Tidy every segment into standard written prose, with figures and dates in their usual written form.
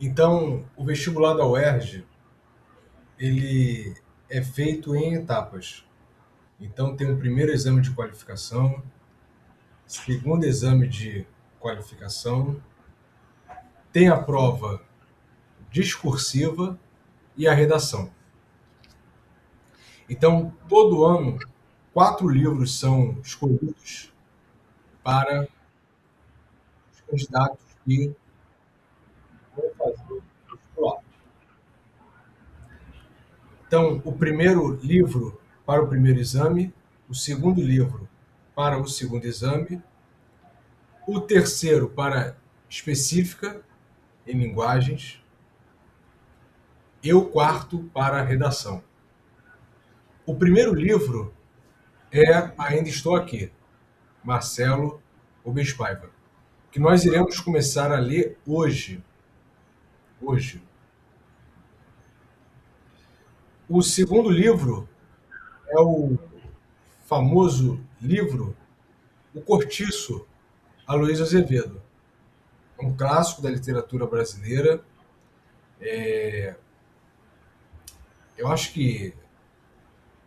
Então, o vestibular da UERJ, ele é feito em etapas. Então, tem o primeiro exame de qualificação, segundo exame de qualificação, tem a prova discursiva e a redação. Então, todo ano, 4 livros são escolhidos para os candidatos que vão fazer o vestibular. Então, o primeiro livro para o primeiro exame, o segundo livro para o segundo exame, o terceiro para específica em linguagens e o quarto para a redação. O primeiro livro é Ainda Estou Aqui, Marcelo Rubens Paiva, que nós iremos começar a ler hoje. Hoje. O segundo livro é o famoso livro O Cortiço, Aloysio Azevedo. É um clássico da literatura brasileira. Eu acho que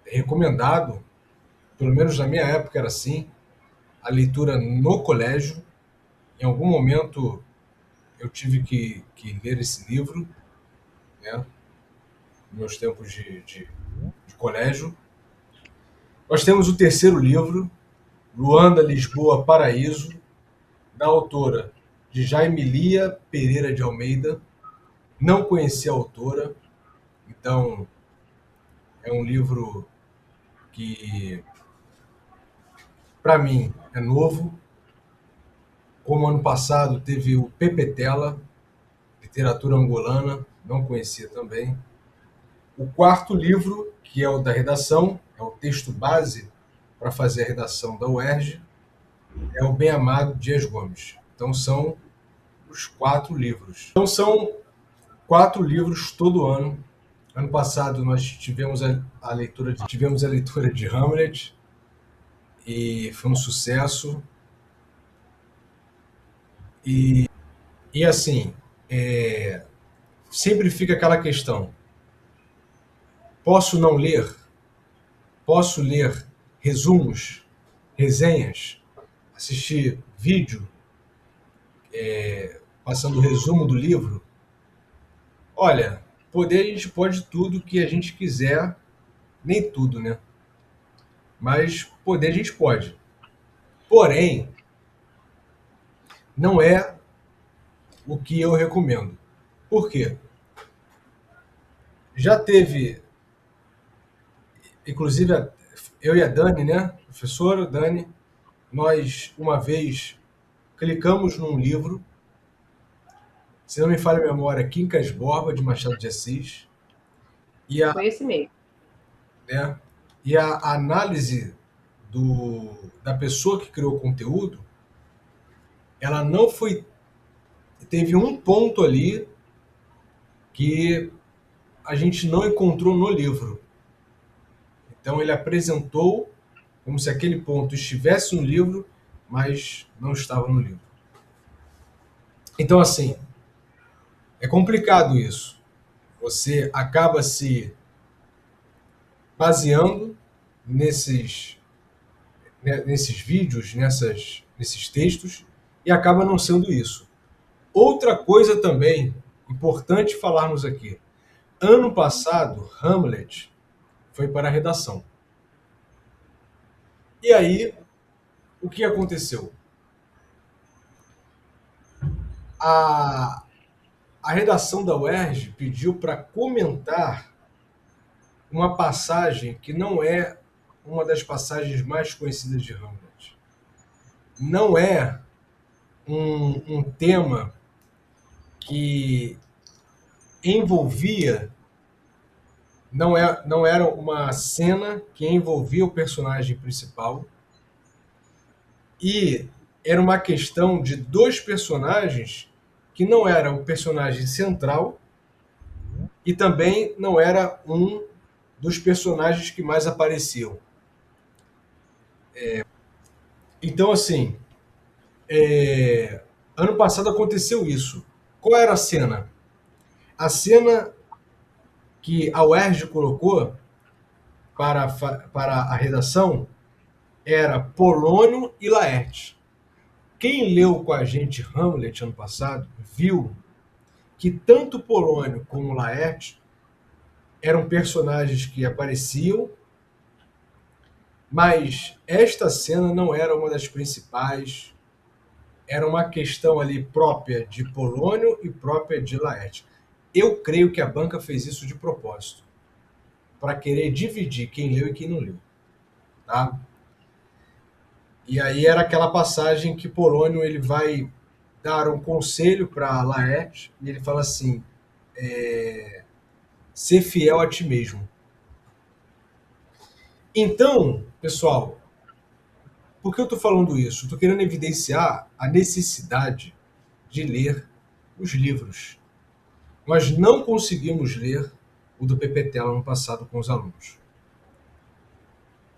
é recomendado, pelo menos na minha época era assim, a leitura no colégio. Em algum momento eu tive que ler esse livro, né, nos meus tempos de colégio. Nós temos o terceiro livro, Luanda, Lisboa, Paraíso, da autora de Jaime Lia Pereira de Almeida. Não conheci a autora, então é um livro que, para mim, é novo. Como ano passado teve o Pepetela, literatura angolana, não conhecia também. O quarto livro, que é o da redação, é o texto base para fazer a redação da UERJ, é o Bem-Amado Dias Gomes. Então são os 4 livros. Então são 4 livros todo ano. Ano passado nós tivemos a leitura de Hamlet e foi um sucesso. E assim, sempre fica aquela questão: posso não ler? Posso ler resumos, resenhas, assistir vídeo passando o resumo do livro? Olha, poder a gente pode tudo que a gente quiser, nem tudo, né? Mas poder a gente pode. Porém, não é o que eu recomendo. Por quê? Já teve, inclusive, eu e a Dani, né? Professora Dani, nós uma vez clicamos num livro, se não me falha a memória, Quincas Borba, de Machado de Assis, e a, Foi esse mesmo. né, e a análise da pessoa que criou o conteúdo, ela não foi. Teve um ponto ali que a gente não encontrou no livro. Então ele apresentou como se aquele ponto estivesse no livro, mas não estava no livro. Então, assim, é complicado isso. Você acaba se baseando nesses vídeos, nesses textos, e acaba não sendo isso. Outra coisa também importante falarmos aqui. Ano passado, Hamlet foi para a redação. E aí, o que aconteceu? A, a redação da UERJ pediu para comentar uma passagem que não é uma das passagens mais conhecidas de Hamlet. Não é um tema que envolvia, não era uma cena que envolvia o personagem principal, e era uma questão de 2 personagens que não era o personagem central e também não era um dos personagens que mais apareciam. Então, assim, ano passado aconteceu isso. Qual era a cena? A cena que a UERJ colocou para a redação era Polônio e Laerte. Quem leu com a gente Hamlet ano passado viu que tanto Polônio como Laerte eram personagens que apareciam, mas esta cena não era uma das principais, era uma questão ali própria de Polônio e própria de Laerte. Eu creio que a banca fez isso de propósito, para querer dividir quem leu e quem não leu. Tá? E aí era aquela passagem que Polônio ele vai dar um conselho para Laerte e ele fala assim: ser fiel a ti mesmo. Então, pessoal, por que eu estou falando isso? Estou querendo evidenciar a necessidade de ler os livros. Nós não conseguimos ler o do PPTela ano passado com os alunos.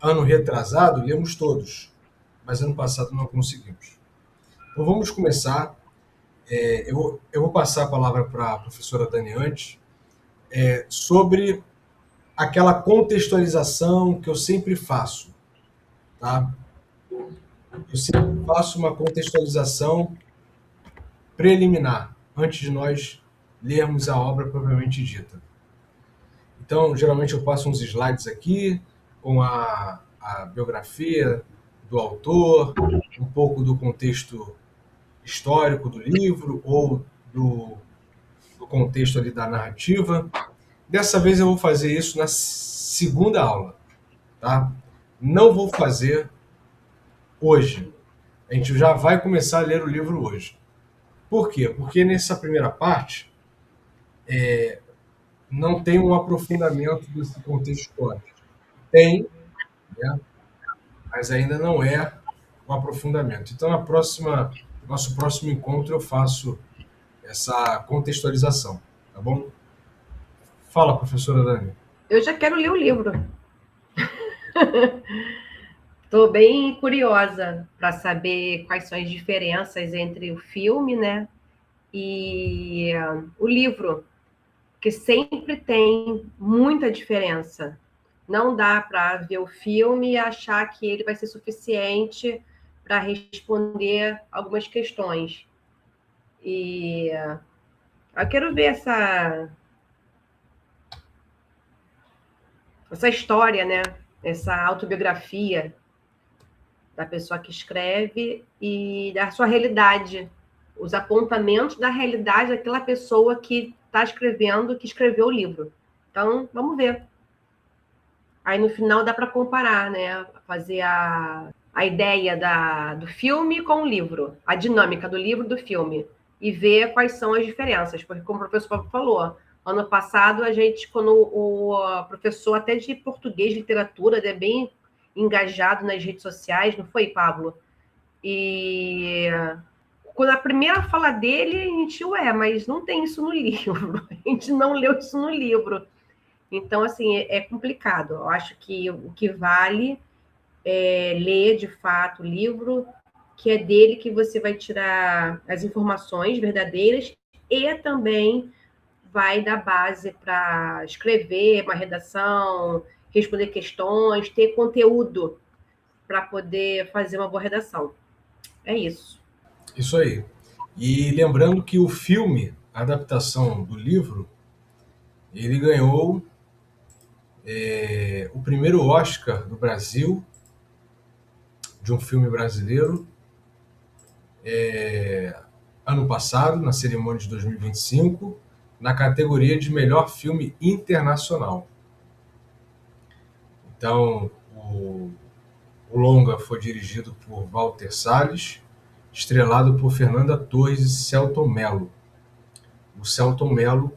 Ano retrasado, lemos todos, mas ano passado não conseguimos. Então vamos começar. Eu vou passar a palavra para a professora Dani antes, sobre aquela contextualização que eu sempre faço. Tá? Eu sempre faço uma contextualização preliminar, antes de nós lermos a obra propriamente dita. Então, geralmente eu passo uns slides aqui com a biografia do autor, um pouco do contexto histórico do livro ou do contexto ali da narrativa. Dessa vez eu vou fazer isso na segunda aula, tá? Não vou fazer hoje. A gente já vai começar a ler o livro hoje. Por quê? Porque nessa primeira parte não tem um aprofundamento desse contexto histórico. Tem, né? Mas ainda não é um aprofundamento. Então, nosso próximo encontro eu faço essa contextualização, tá bom? Fala, professora Dani. Eu já quero ler o livro. Estou bem curiosa para saber quais são as diferenças entre o filme, né, e o livro, porque sempre tem muita diferença. Não dá para ver o filme e achar que ele vai ser suficiente para responder algumas questões. E eu quero ver essa história, né, essa autobiografia da pessoa que escreve e da sua realidade, os apontamentos da realidade daquela pessoa que está escrevendo, que escreveu o livro. Então, vamos ver. Aí no final dá para comparar, né? Fazer a ideia do filme com o livro, a dinâmica do livro do filme, e ver quais são as diferenças. Porque, como o professor falou, ano passado, a gente, quando o professor até de português, literatura, é bem engajado nas redes sociais, não foi, Pablo? E quando a primeira fala dele, a gente, mas não tem isso no livro. A gente não leu isso no livro. Então, assim, é complicado. Eu acho que o que vale é ler, de fato, o livro, que é dele que você vai tirar as informações verdadeiras e também vai dar base para escrever uma redação, responder questões, ter conteúdo para poder fazer uma boa redação. É isso. Isso aí. E lembrando que o filme, a adaptação do livro, ele ganhou o primeiro Oscar do Brasil de um filme brasileiro ano passado, na cerimônia de 2025, na categoria de melhor filme internacional. Então, o longa foi dirigido por Walter Salles, estrelado por Fernanda Torres e Selton Mello. O Selton Mello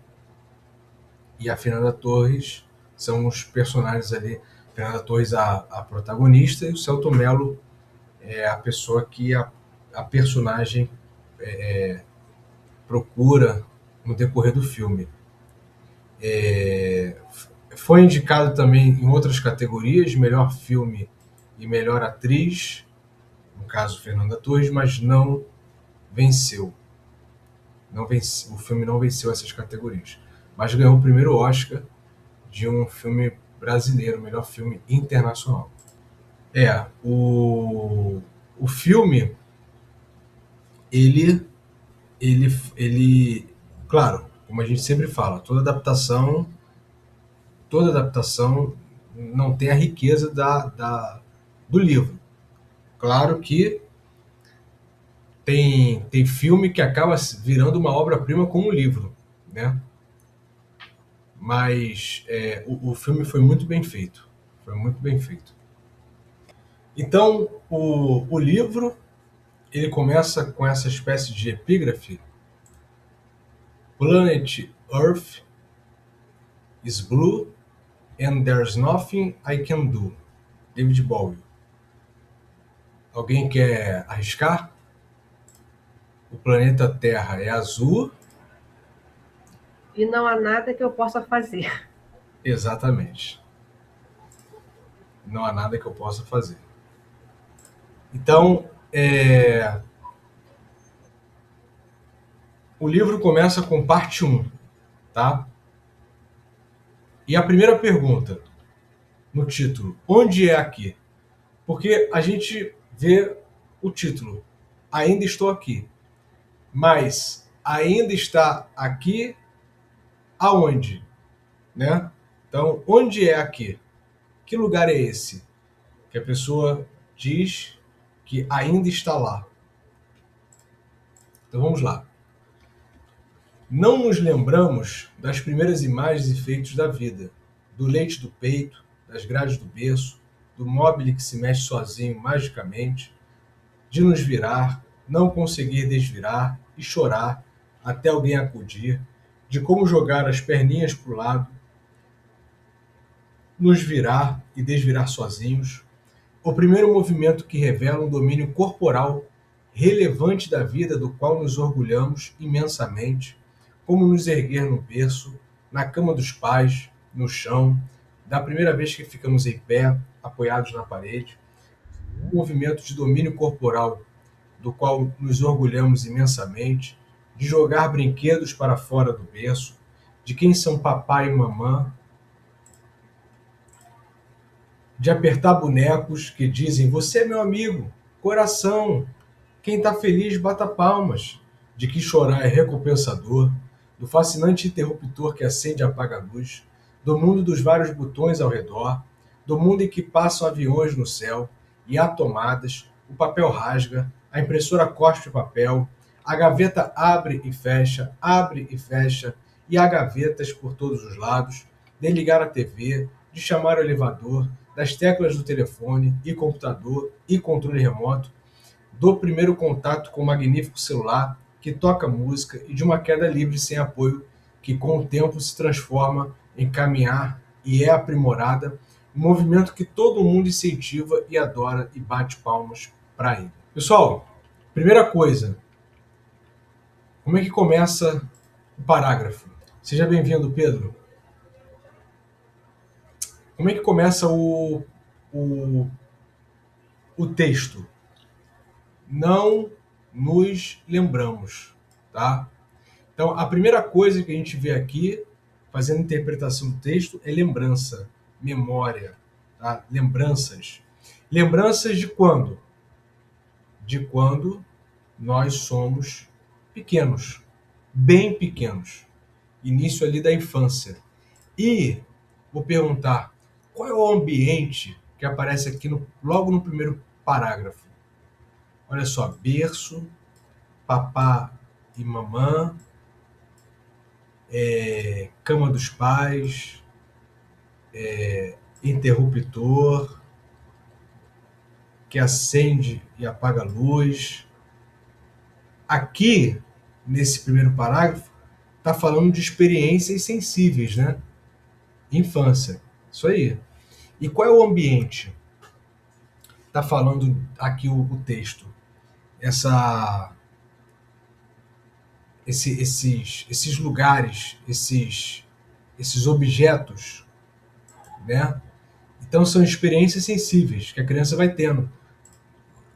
e a Fernanda Torres são os personagens ali. Fernanda Torres a protagonista e o Selton Mello é a pessoa que a personagem procura no decorrer do filme. Foi indicado também em outras categorias, melhor filme e melhor atriz, no caso Fernanda Torres, mas não venceu. O filme não venceu essas categorias. mas ganhou o primeiro Oscar de um filme brasileiro, melhor filme internacional. O filme, ele, ele, claro, como a gente sempre fala, toda adaptação não tem a riqueza do livro. Claro que tem filme que acaba virando uma obra-prima como um livro, né? Mas o filme foi muito bem feito. Foi muito bem feito. Então, o livro, ele começa com essa espécie de epígrafe: Planet Earth is blue and there's nothing I can do. David Bowie. Alguém quer arriscar? O planeta Terra é azul. E não há nada que eu possa fazer. Exatamente. Não há nada que eu possa fazer. Então, o livro começa com parte 1, tá? E a primeira pergunta no título: onde é aqui? Porque a gente vê o título: Ainda estou aqui. Mas ainda está aqui aonde? Né? Então, onde é aqui? Que lugar é esse? Que a pessoa diz que ainda está lá. Então vamos lá. Não nos lembramos das primeiras imagens e feitos da vida, do leite do peito, das grades do berço, do móbile que se mexe sozinho magicamente, de nos virar, não conseguir desvirar e chorar até alguém acudir, de como jogar as perninhas para o lado, nos virar e desvirar sozinhos. O primeiro movimento que revela um domínio corporal relevante da vida do qual nos orgulhamos imensamente, como nos erguer no berço, na cama dos pais, no chão, da primeira vez que ficamos em pé, apoiados na parede. Um movimento de domínio corporal do qual nos orgulhamos imensamente, de jogar brinquedos para fora do berço, de quem são papai e mamã, de apertar bonecos que dizem: você é meu amigo, coração, quem está feliz bata palmas, de que chorar é recompensador, do fascinante interruptor que acende e apaga a luz, do mundo dos vários botões ao redor, do mundo em que passam aviões no céu e há tomadas, o papel rasga, a impressora cospe papel, a gaveta abre e fecha, e há gavetas por todos os lados, de ligar a TV, de chamar o elevador, das teclas do telefone e computador e controle remoto, do primeiro contato com o magnífico celular que toca música e de uma queda livre sem apoio que com o tempo se transforma em caminhar e é aprimorada, um movimento que todo mundo incentiva e adora e bate palmas para ele. Pessoal, primeira coisa, como é que começa o parágrafo? Seja bem-vindo, Pedro. Como é que começa o texto? Não nos lembramos, tá? Então, a primeira coisa que a gente vê aqui, fazendo interpretação do texto, é lembrança, memória, tá? Lembranças. Lembranças de quando? De quando nós somos pequenos, bem pequenos, início ali da infância. E vou perguntar, qual é o ambiente que aparece aqui logo no primeiro parágrafo? Olha só: berço, papá e mamã, cama dos pais, interruptor que acende e apaga a luz. Aqui, nesse primeiro parágrafo, está falando de experiências sensíveis, né? Infância, isso aí. E qual é o ambiente? Está falando aqui o texto. Esses lugares, esses objetos, né? Então são experiências sensíveis que a criança vai tendo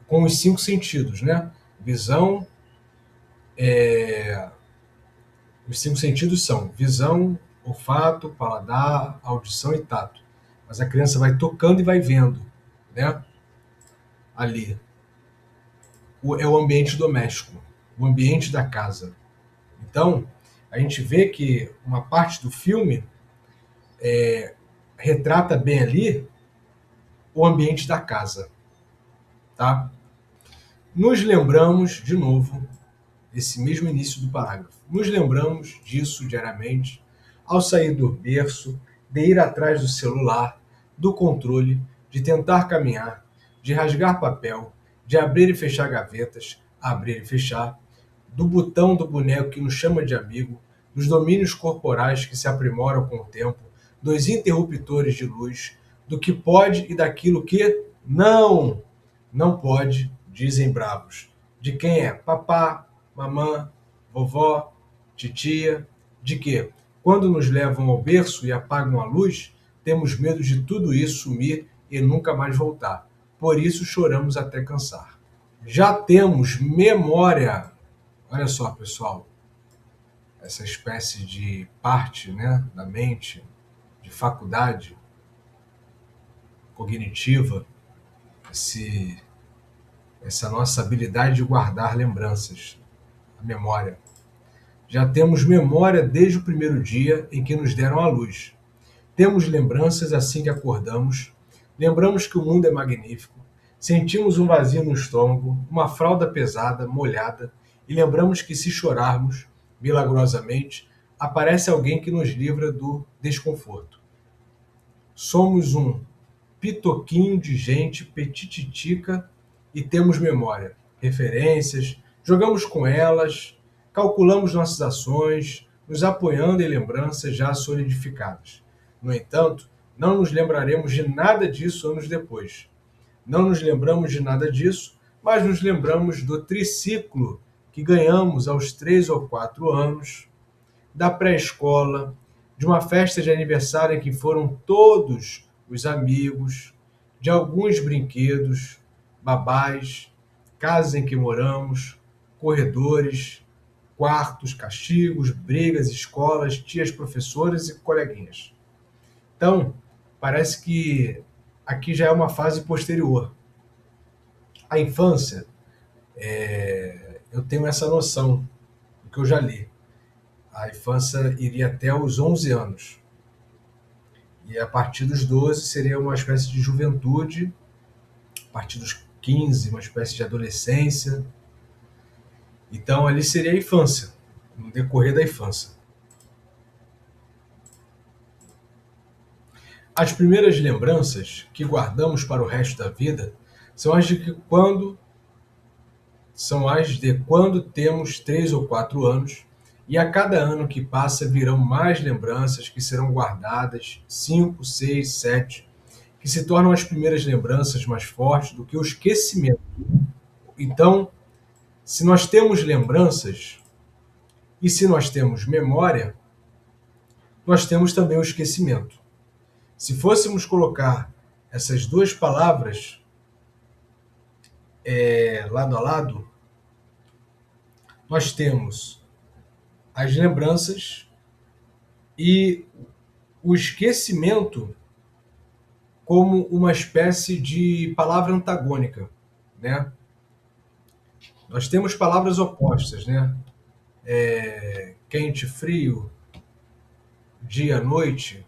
com os 5 sentidos, né? Visão, os 5 sentidos são visão, olfato, paladar, audição e tato. Mas a criança vai tocando e vai vendo, né? Ali. É o ambiente doméstico, o ambiente da casa. Então, a gente vê que uma parte do filme retrata bem ali o ambiente da casa, tá? Nos lembramos, de novo, esse mesmo início do parágrafo, nos lembramos disso diariamente, ao sair do berço, de ir atrás do celular, do controle, de tentar caminhar, de rasgar papel, de abrir e fechar gavetas, abrir e fechar, do botão do boneco que nos chama de amigo, dos domínios corporais que se aprimoram com o tempo, dos interruptores de luz, do que pode e daquilo que não pode, dizem bravos. De quem é papá, mamã, vovó, titia, de que, quando nos levam ao berço e apagam a luz, temos medo de tudo isso sumir e nunca mais voltar. Por isso choramos até cansar. Já temos memória. Olha só, pessoal, essa espécie de parte, né, da mente, de faculdade cognitiva, essa nossa habilidade de guardar lembranças, a memória. Já temos memória desde o primeiro dia em que nos deram a luz. Temos lembranças assim que acordamos, lembramos que o mundo é magnífico, sentimos um vazio no estômago, uma fralda pesada, molhada, e lembramos que se chorarmos, milagrosamente, aparece alguém que nos livra do desconforto. Somos um pitoquinho de gente petititica e temos memória, referências, jogamos com elas, calculamos nossas ações, nos apoiando em lembranças já solidificadas. No entanto, não nos lembraremos de nada disso anos depois. Não nos lembramos de nada disso, mas nos lembramos do triciclo que ganhamos aos 3 ou 4 anos, da pré-escola, de uma festa de aniversário em que foram todos os amigos, de alguns brinquedos, babás, casas em que moramos, corredores, quartos, castigos, brigas, escolas, tias professoras e coleguinhas. Então, parece que aqui já é uma fase posterior. A infância, eu tenho essa noção, do que eu já li. A infância iria até os 11 anos. E a partir dos 12 seria uma espécie de juventude, a partir dos 15, uma espécie de adolescência. Então, ali seria a infância, no decorrer da infância. As primeiras lembranças que guardamos para o resto da vida são as de quando temos 3 ou 4 anos, e a cada ano que passa virão mais lembranças que serão guardadas, 5, 6, 7, que se tornam as primeiras lembranças mais fortes do que o esquecimento. Então, se nós temos lembranças e se nós temos memória, nós temos também o esquecimento. Se fôssemos colocar essas duas palavras lado a lado, nós temos as lembranças e o esquecimento como uma espécie de palavra antagônica, né? Nós temos palavras opostas, né? Quente, frio, dia, noite,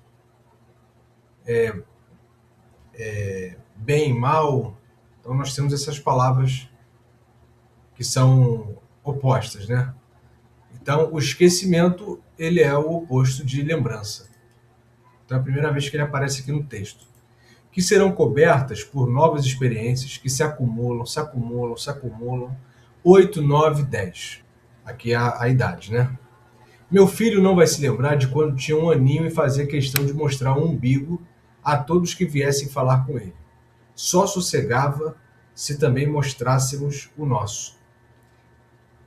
bem, mal. Então nós temos essas palavras que são opostas, né? Então o esquecimento, ele é o oposto de lembrança. Então é a primeira vez que ele aparece aqui no texto. Que serão cobertas por novas experiências que se acumulam, 8, 9, 10. Aqui é a idade, né? Meu filho não vai se lembrar de quando tinha 1 aninho e fazia questão de mostrar um umbigo a todos que viessem falar com ele. Só sossegava se também mostrássemos o nosso.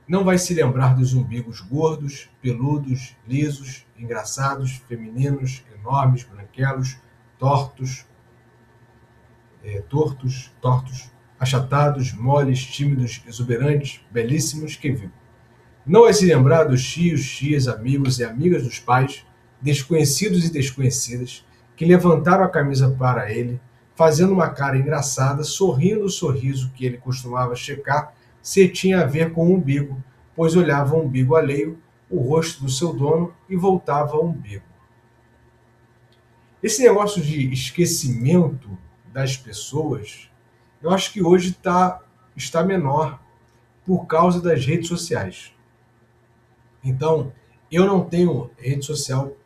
Não vai se lembrar dos umbigos gordos, peludos, lisos, engraçados, femininos, enormes, branquelos, tortos, achatados, moles, tímidos, exuberantes, belíssimos que viu. Não vai se lembrar dos tios, tias, amigos e amigas dos pais, desconhecidos e desconhecidas, que levantaram a camisa para ele, fazendo uma cara engraçada, sorrindo o sorriso que ele costumava checar se tinha a ver com o umbigo, pois olhava o umbigo alheio, o rosto do seu dono e voltava ao umbigo. Esse negócio de esquecimento das pessoas, eu acho que hoje está menor por causa das redes sociais. Então, eu não tenho rede social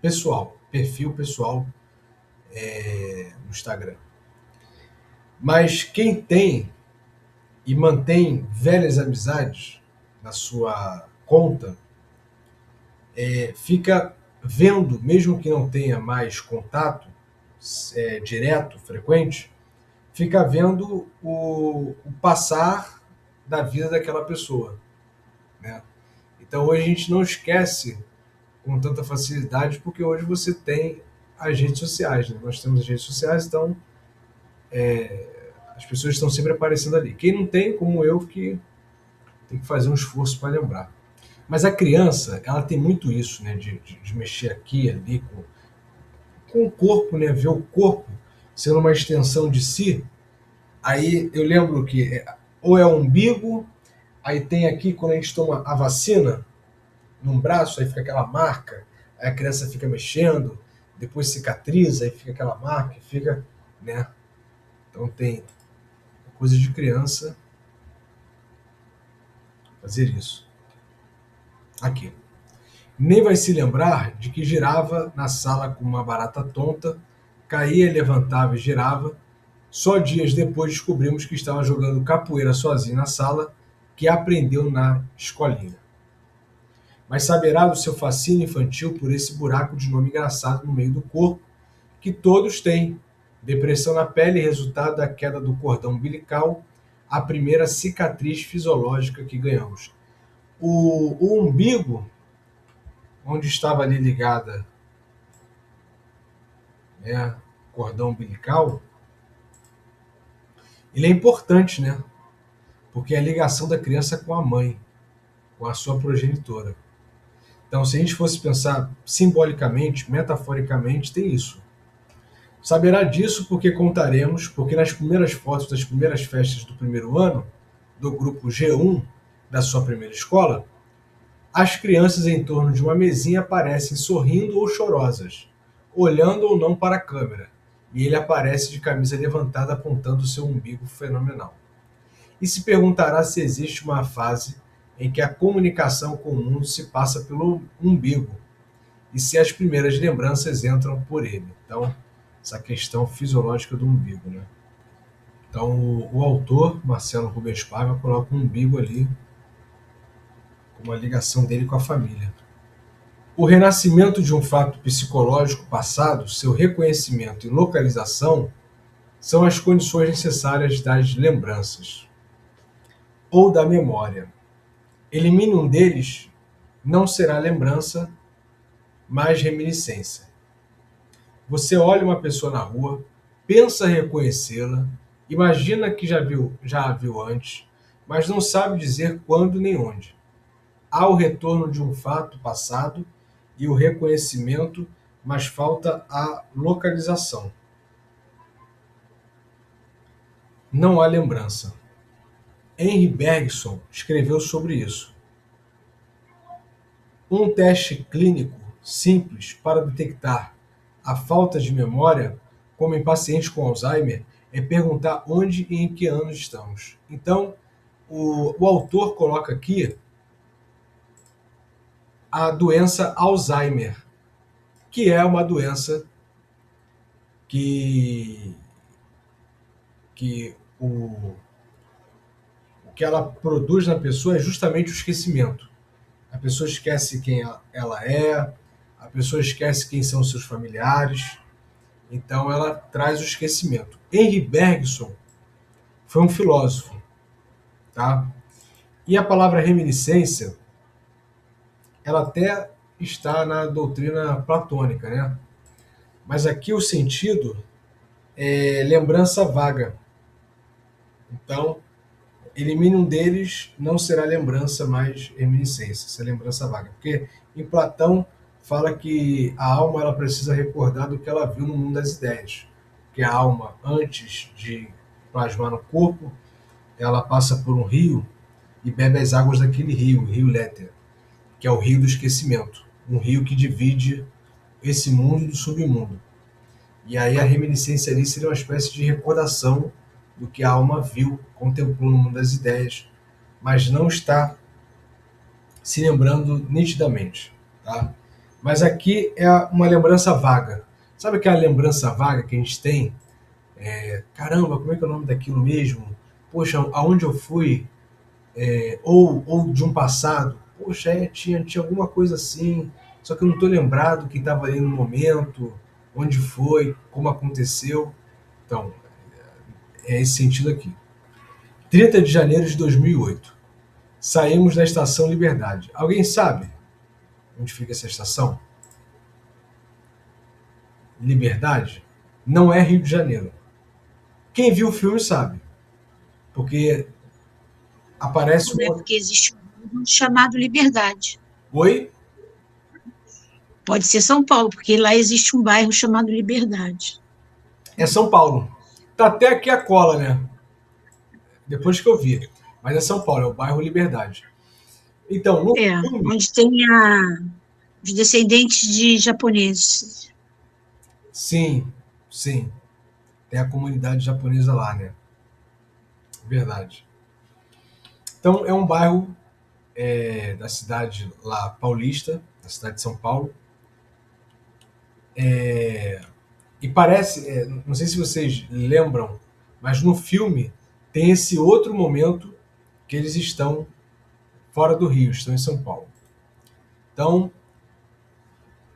pessoal, perfil pessoal no Instagram. Mas quem tem e mantém velhas amizades na sua conta, fica vendo, mesmo que não tenha mais contato direto, frequente, fica vendo o passar da vida daquela pessoa, né? Então hoje a gente não esquece com tanta facilidade, porque hoje você tem as redes sociais, né? Nós temos as redes sociais, então as pessoas estão sempre aparecendo ali. Quem não tem, como eu, que tem que fazer um esforço para lembrar. Mas a criança, ela tem muito isso, né? De mexer aqui, ali, com o corpo, né? Ver o corpo sendo uma extensão de si. Aí eu lembro que ou é o umbigo, aí tem aqui, quando a gente toma a vacina, num braço, aí fica aquela marca, aí a criança fica mexendo, depois cicatriza, aí fica aquela marca, fica, né? Então tem coisa de criança fazer isso. Aqui. Nem vai se lembrar de que girava na sala com uma barata tonta, caía, levantava e girava. Só dias depois descobrimos que estava jogando capoeira sozinho na sala, que aprendeu na escolinha. Mas saberá do seu fascínio infantil por esse buraco de nome engraçado no meio do corpo, que todos têm. Depressão na pele, resultado da queda do cordão umbilical, a primeira cicatriz fisiológica que ganhamos. O umbigo, onde estava ali ligada, né, cordão umbilical, ele é importante, né? Porque é a ligação da criança com a mãe, com a sua progenitora. Então, se a gente fosse pensar simbolicamente, metaforicamente, tem isso. Saberá disso porque contaremos, porque nas primeiras fotos das primeiras festas do primeiro ano, do grupo G1 da sua primeira escola, as crianças em torno de uma mesinha aparecem sorrindo ou chorosas, olhando ou não para a câmera, e ele aparece de camisa levantada apontando seu umbigo fenomenal. E se perguntará se existe uma fase em que a comunicação com o mundo se passa pelo umbigo, e se as primeiras lembranças entram por ele. Então, essa questão fisiológica do umbigo, né? Então, o autor, Marcelo Rubens Paiva, coloca um umbigo ali, uma ligação dele com a família. O renascimento de um fato psicológico passado, seu reconhecimento e localização, são as condições necessárias das lembranças ou da memória. Elimine um deles, não será lembrança, mas reminiscência. Você olha uma pessoa na rua, pensa reconhecê-la, imagina que já a viu antes, mas não sabe dizer quando nem onde. Há o retorno de um fato passado e o reconhecimento, mas falta a localização. Não há lembrança. Henri Bergson escreveu sobre isso. Um teste clínico simples para detectar a falta de memória, como em pacientes com Alzheimer, é perguntar onde e em que ano estamos. Então, o autor coloca aqui a doença Alzheimer, que é uma doença que o que ela produz na pessoa é justamente o esquecimento. A pessoa esquece quem ela é, a pessoa esquece quem são seus familiares, então ela traz o esquecimento. Henri Bergson foi um filósofo, tá? E a palavra reminiscência, ela até está na doutrina platônica, né? Mas aqui o sentido é lembrança vaga. Então, elimine um deles, não será lembrança, mas reminiscência, essa lembrança vaga. Porque em Platão fala que a alma ela precisa recordar do que ela viu no mundo das ideias. Que a alma, antes de plasmar no corpo, ela passa por um rio e bebe as águas daquele rio, o rio Léter, que é o rio do esquecimento, um rio que divide esse mundo do submundo. E aí a reminiscência ali seria uma espécie de recordação do que a alma viu, contemplou no mundo das ideias, mas não está se lembrando nitidamente, tá? Mas aqui é uma lembrança vaga. Sabe aquela lembrança vaga que a gente tem? Caramba, como é que é o nome daquilo mesmo? Poxa, aonde eu fui? Ou de um passado? Poxa, tinha alguma coisa assim, só que eu não estou lembrado quem estava ali no momento, onde foi, como aconteceu. Então, é esse sentido aqui. 30 de janeiro de 2008. Saímos da Estação Liberdade. Alguém sabe onde fica essa estação? Liberdade? Não é Rio de Janeiro. Quem viu o filme sabe, porque aparece Né? um... Porque existe um bairro chamado Liberdade. Oi? Pode ser São Paulo, porque lá existe um bairro chamado Liberdade. É São Paulo. Tá até aqui a cola, né? Depois que eu vi. Mas é São Paulo, é o bairro Liberdade. Então, no É, filme... onde tem os descendentes de japoneses. Sim, sim. Tem a comunidade japonesa lá, né? Verdade. Então, é um bairro da cidade lá paulista, da cidade de São Paulo. E parece, não sei se vocês lembram, mas no filme tem esse outro momento que eles estão fora do Rio, estão em São Paulo. Então,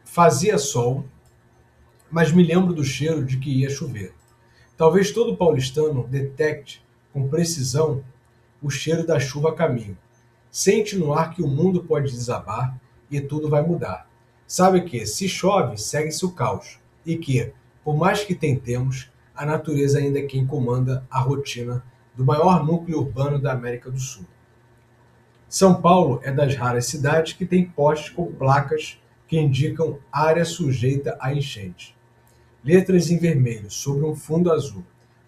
fazia sol, mas me lembro do cheiro de que ia chover. Talvez todo paulistano detecte com precisão o cheiro da chuva a caminho. Sente no ar que o mundo pode desabar e tudo vai mudar. Sabe que, se chove, segue-se o caos. E que, por mais que tentemos, a natureza ainda é quem comanda a rotina do maior núcleo urbano da América do Sul. São Paulo é das raras cidades que tem postes com placas que indicam área sujeita a enchente. Letras em vermelho sobre um fundo azul,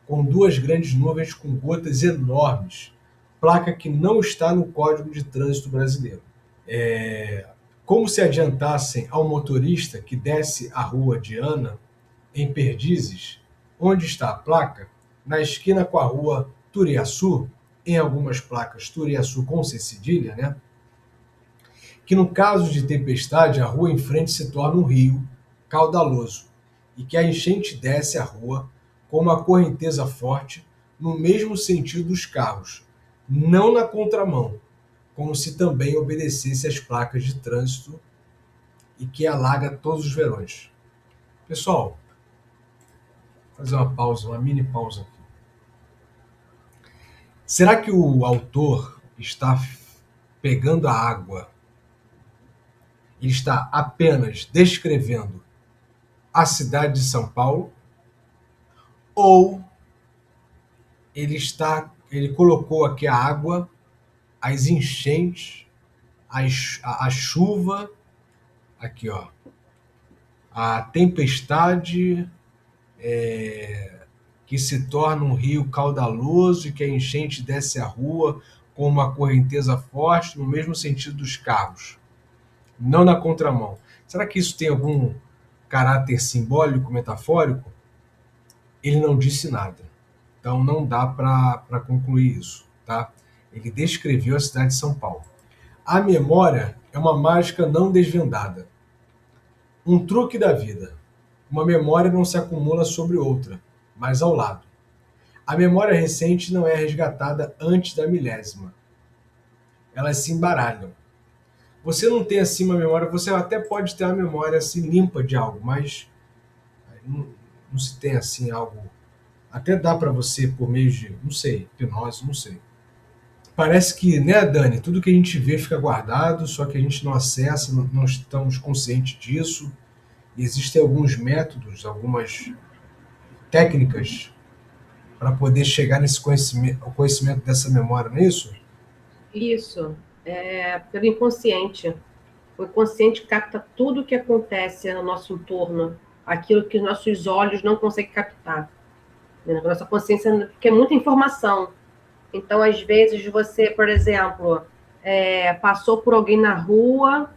com duas grandes nuvens com gotas enormes, placa que não está no Código de Trânsito Brasileiro. Como se adiantassem ao motorista que desce a rua Diana, em Perdizes, onde está a placa, na esquina com a rua Turiaçu, em algumas placas Turiaçu com C cedilha, né? Que no caso de tempestade a rua em frente se torna um rio caudaloso e que a enchente desce a rua com uma correnteza forte no mesmo sentido dos carros, não na contramão, como se também obedecesse às placas de trânsito e que alaga todos os verões. Pessoal, vou fazer uma pausa, uma mini pausa aqui. Será que o autor está pegando a água? Ele está apenas descrevendo a cidade de São Paulo? Ou ele colocou aqui a água, as enchentes, a chuva, aqui ó, a tempestade, que se torna um rio caudaloso e que a enchente desce a rua com uma correnteza forte no mesmo sentido dos carros, não na contramão. Será que isso tem algum caráter simbólico, metafórico? Ele não disse nada. Então não dá para concluir isso, tá? Ele descreveu a cidade de São Paulo. A memória é uma mágica não desvendada. Um truque da vida. Uma memória não se acumula sobre outra, mas ao lado. A memória recente não é resgatada antes da milésima. Elas se embaralham. Você não tem assim uma memória, você até pode ter uma memória assim limpa de algo, mas não se tem assim algo. Até dá para você por meio de, não sei, hipnose, não sei. Parece que, né, Dani, tudo que a gente vê fica guardado, só que a gente não acessa, não estamos conscientes disso. E existem alguns métodos, algumas técnicas para poder chegar nesse conhecimento, ao conhecimento dessa memória, não é isso? Isso, pelo inconsciente. O inconsciente capta tudo o que acontece no nosso entorno, aquilo que nossos olhos não conseguem captar. Nossa consciência, porque é muita informação. Então, às vezes, você, por exemplo, passou por alguém na rua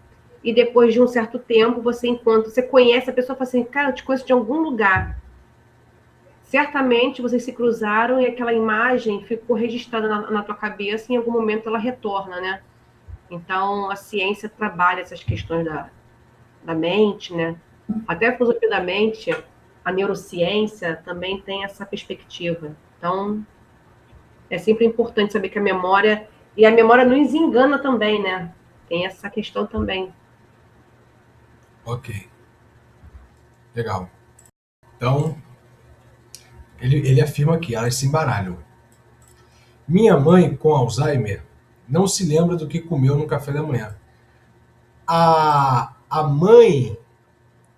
e depois de um certo tempo você encontra, você conhece a pessoa e fala assim, cara, eu te conheço de algum lugar. Certamente vocês se cruzaram e aquela imagem ficou registrada na tua cabeça e em algum momento ela retorna, né? Então, a ciência trabalha essas questões da mente, né? Até a filosofia da mente, a neurociência também tem essa perspectiva. Então, é sempre importante saber que a memória... E a memória nos engana também, né? Tem essa questão também. Ok, legal. Então, ele afirma que elas se embaralham. Minha mãe, com Alzheimer, não se lembra do que comeu no café da manhã. A mãe,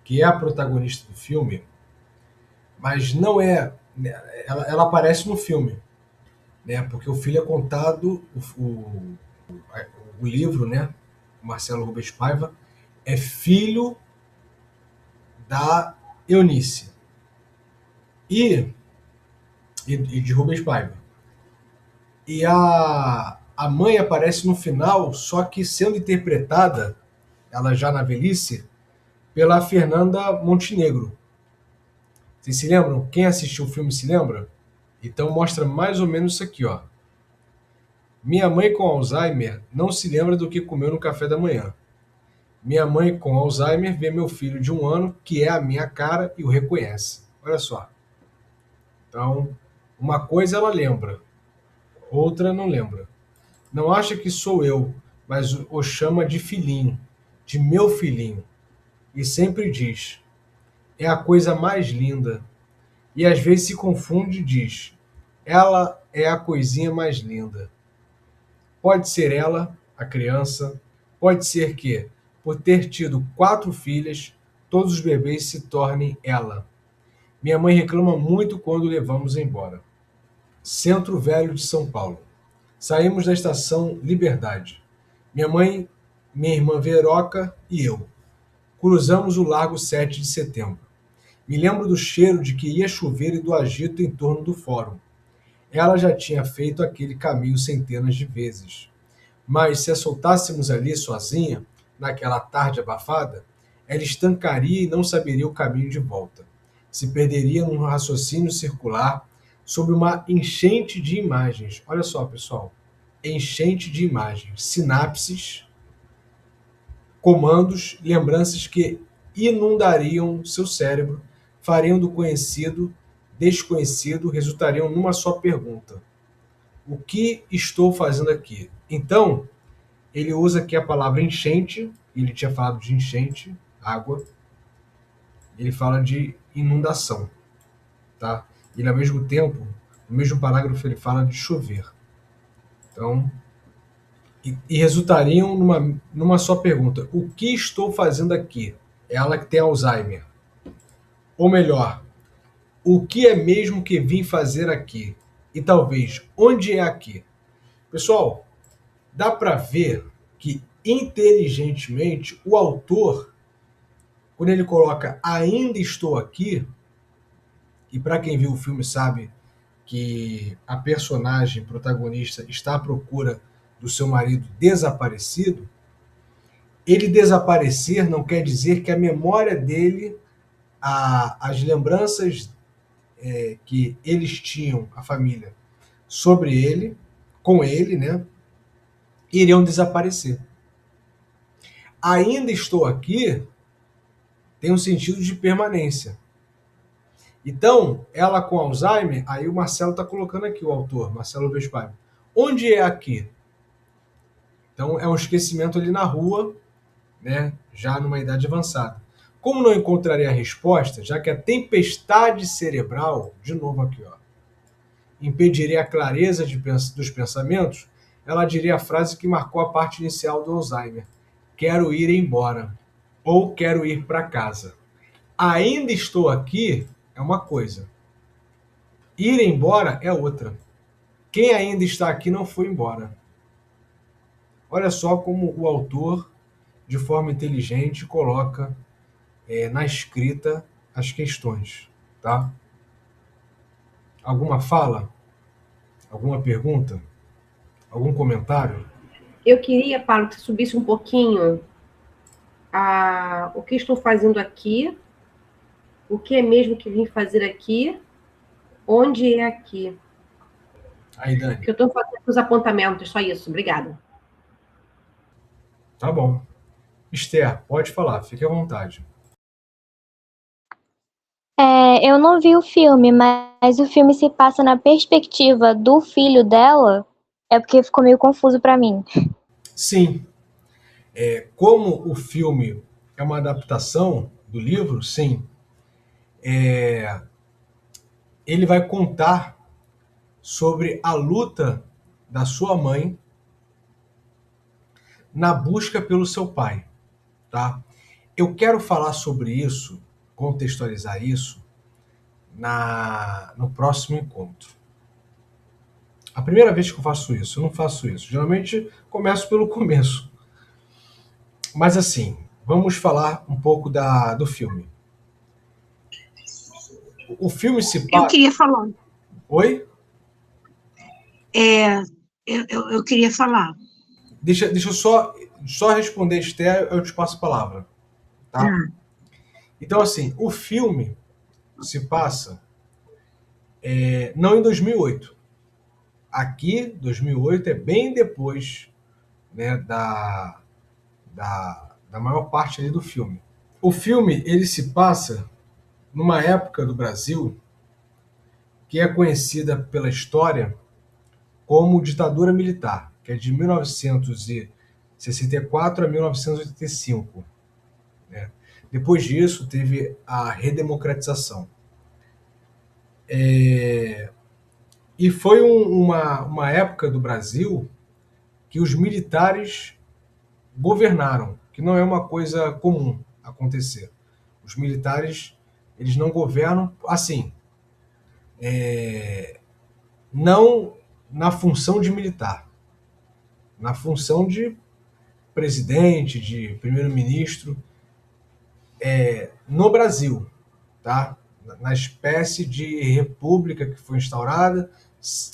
que é a protagonista do filme, mas não é... Ela aparece no filme, né? Porque o filho é contado, o livro, né? Marcelo Rubens Paiva, é filho da Eunice e de Rubens Paiva. E a mãe aparece no final, só que sendo interpretada, ela já na velhice, pela Fernanda Montenegro. Vocês se lembram? Quem assistiu o filme se lembra? Então mostra mais ou menos isso aqui, ó. Minha mãe com Alzheimer não se lembra do que comeu no café da manhã. Minha mãe com Alzheimer vê meu filho de 1 ano, que é a minha cara, e o reconhece. Olha só. Então, uma coisa ela lembra, outra não lembra. Não acha que sou eu, mas o chama de filhinho, de meu filhinho. E sempre diz, é a coisa mais linda. E às vezes se confunde e diz, ela é a coisinha mais linda. Pode ser ela, a criança, pode ser que, por ter tido 4 filhas, todos os bebês se tornem ela. Minha mãe reclama muito quando levamos embora. Centro Velho de São Paulo. Saímos da estação Liberdade. Minha mãe, minha irmã Veroca e eu. Cruzamos o Largo 7 de Setembro. Me lembro do cheiro de que ia chover e do agito em torno do fórum. Ela já tinha feito aquele caminho centenas de vezes. Mas se a soltássemos ali sozinha, naquela tarde abafada, ela estancaria e não saberia o caminho de volta. Se perderia num raciocínio circular sob uma enchente de imagens. Olha só, pessoal. Enchente de imagens. Sinapses, comandos, lembranças que inundariam seu cérebro, fariam do conhecido desconhecido, resultariam numa só pergunta. O que estou fazendo aqui? Então, ele usa aqui a palavra enchente, ele tinha falado de enchente, água, ele fala de inundação, tá? E ao mesmo tempo, no mesmo parágrafo, ele fala de chover. Então, e resultariam numa só pergunta: o que estou fazendo aqui? Ela que tem Alzheimer. Ou melhor, o que é mesmo que vim fazer aqui? E talvez, onde é aqui? Pessoal, dá para ver que inteligentemente o autor, quando ele coloca ainda estou aqui, e para quem viu o filme sabe que a personagem protagonista está à procura do seu marido desaparecido, ele desaparecer não quer dizer que a memória dele, as lembranças que eles tinham, a família, sobre ele, com ele, né, iriam desaparecer. Ainda estou aqui tem um sentido de permanência. Então, ela com Alzheimer, aí o Marcelo está colocando aqui, o autor, Marcelo Vespai. Onde é aqui? Então, é um esquecimento ali na rua, né, já numa idade avançada. Como não encontraria a resposta, já que a tempestade cerebral, de novo aqui, ó, impediria a clareza dos pensamentos, ela diria a frase que marcou a parte inicial do Alzheimer. Quero ir embora. Ou quero ir para casa. Ainda estou aqui é uma coisa. Ir embora é outra. Quem ainda está aqui não foi embora. Olha só como o autor de forma inteligente, coloca na escrita as questões, tá? Alguma fala? Alguma pergunta? Algum comentário? Eu queria, Paulo, que você subisse um pouquinho o que estou fazendo aqui, o que é mesmo que vim fazer aqui, onde é aqui. Aí, O Dani. que eu estou fazendo os apontamentos, só isso, obrigada. Tá bom. Esther, pode falar, fique à vontade. Eu não vi o filme, mas o filme se passa na perspectiva do filho dela. É porque ficou meio confuso pra mim. Sim. Como o filme é uma adaptação do livro, sim. Ele vai contar sobre a luta da sua mãe na busca pelo seu pai, tá? Eu quero falar sobre isso, contextualizar isso no próximo encontro. A primeira vez que eu faço isso, eu não faço isso. Geralmente começo pelo começo. Mas assim, vamos falar um pouco do filme. O filme se Eu passa. queria falar. Oi? Eu queria falar. Deixa eu só responder, Esther, eu te passo a palavra. Tá? Então, assim, o filme se passa não em 2008. Aqui, 2008 é bem depois, né, da maior parte ali do filme. O filme ele se passa numa época do Brasil que é conhecida pela história como ditadura militar, que é de 1964 a 1985. Né? Depois disso, teve a redemocratização. E foi uma época do Brasil que os militares governaram, que não é uma coisa comum acontecer. Os militares, eles não governam assim, não na função de militar, na função de presidente, de primeiro-ministro, no Brasil, tá? Na espécie de república que foi instaurada,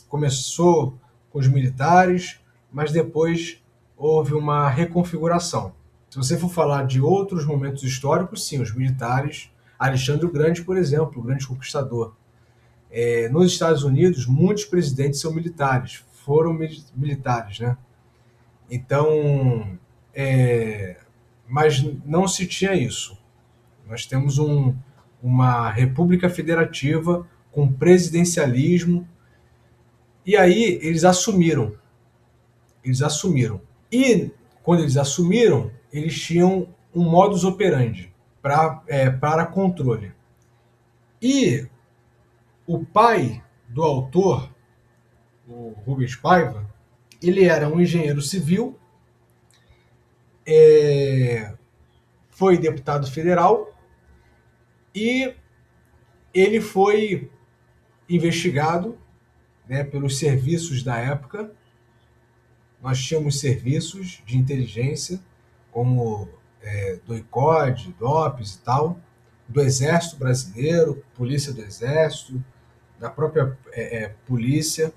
começou com os militares, mas depois houve uma reconfiguração. Se você for falar de outros momentos históricos, sim, os militares, Alexandre o Grande, por exemplo, o grande conquistador. Nos Estados Unidos, muitos presidentes são militares, foram militares, né? Então, mas não se tinha isso. Nós temos uma república federativa com presidencialismo, e aí eles assumiram. Eles assumiram. E quando eles assumiram, eles tinham um modus operandi para controle. E o pai do autor, o Rubens Paiva, ele era um engenheiro civil, foi deputado federal e ele foi investigado, né, pelos serviços da época. Nós tínhamos serviços de inteligência, como do ICOD, DOPS e tal, do Exército Brasileiro, Polícia do Exército, da própria polícia.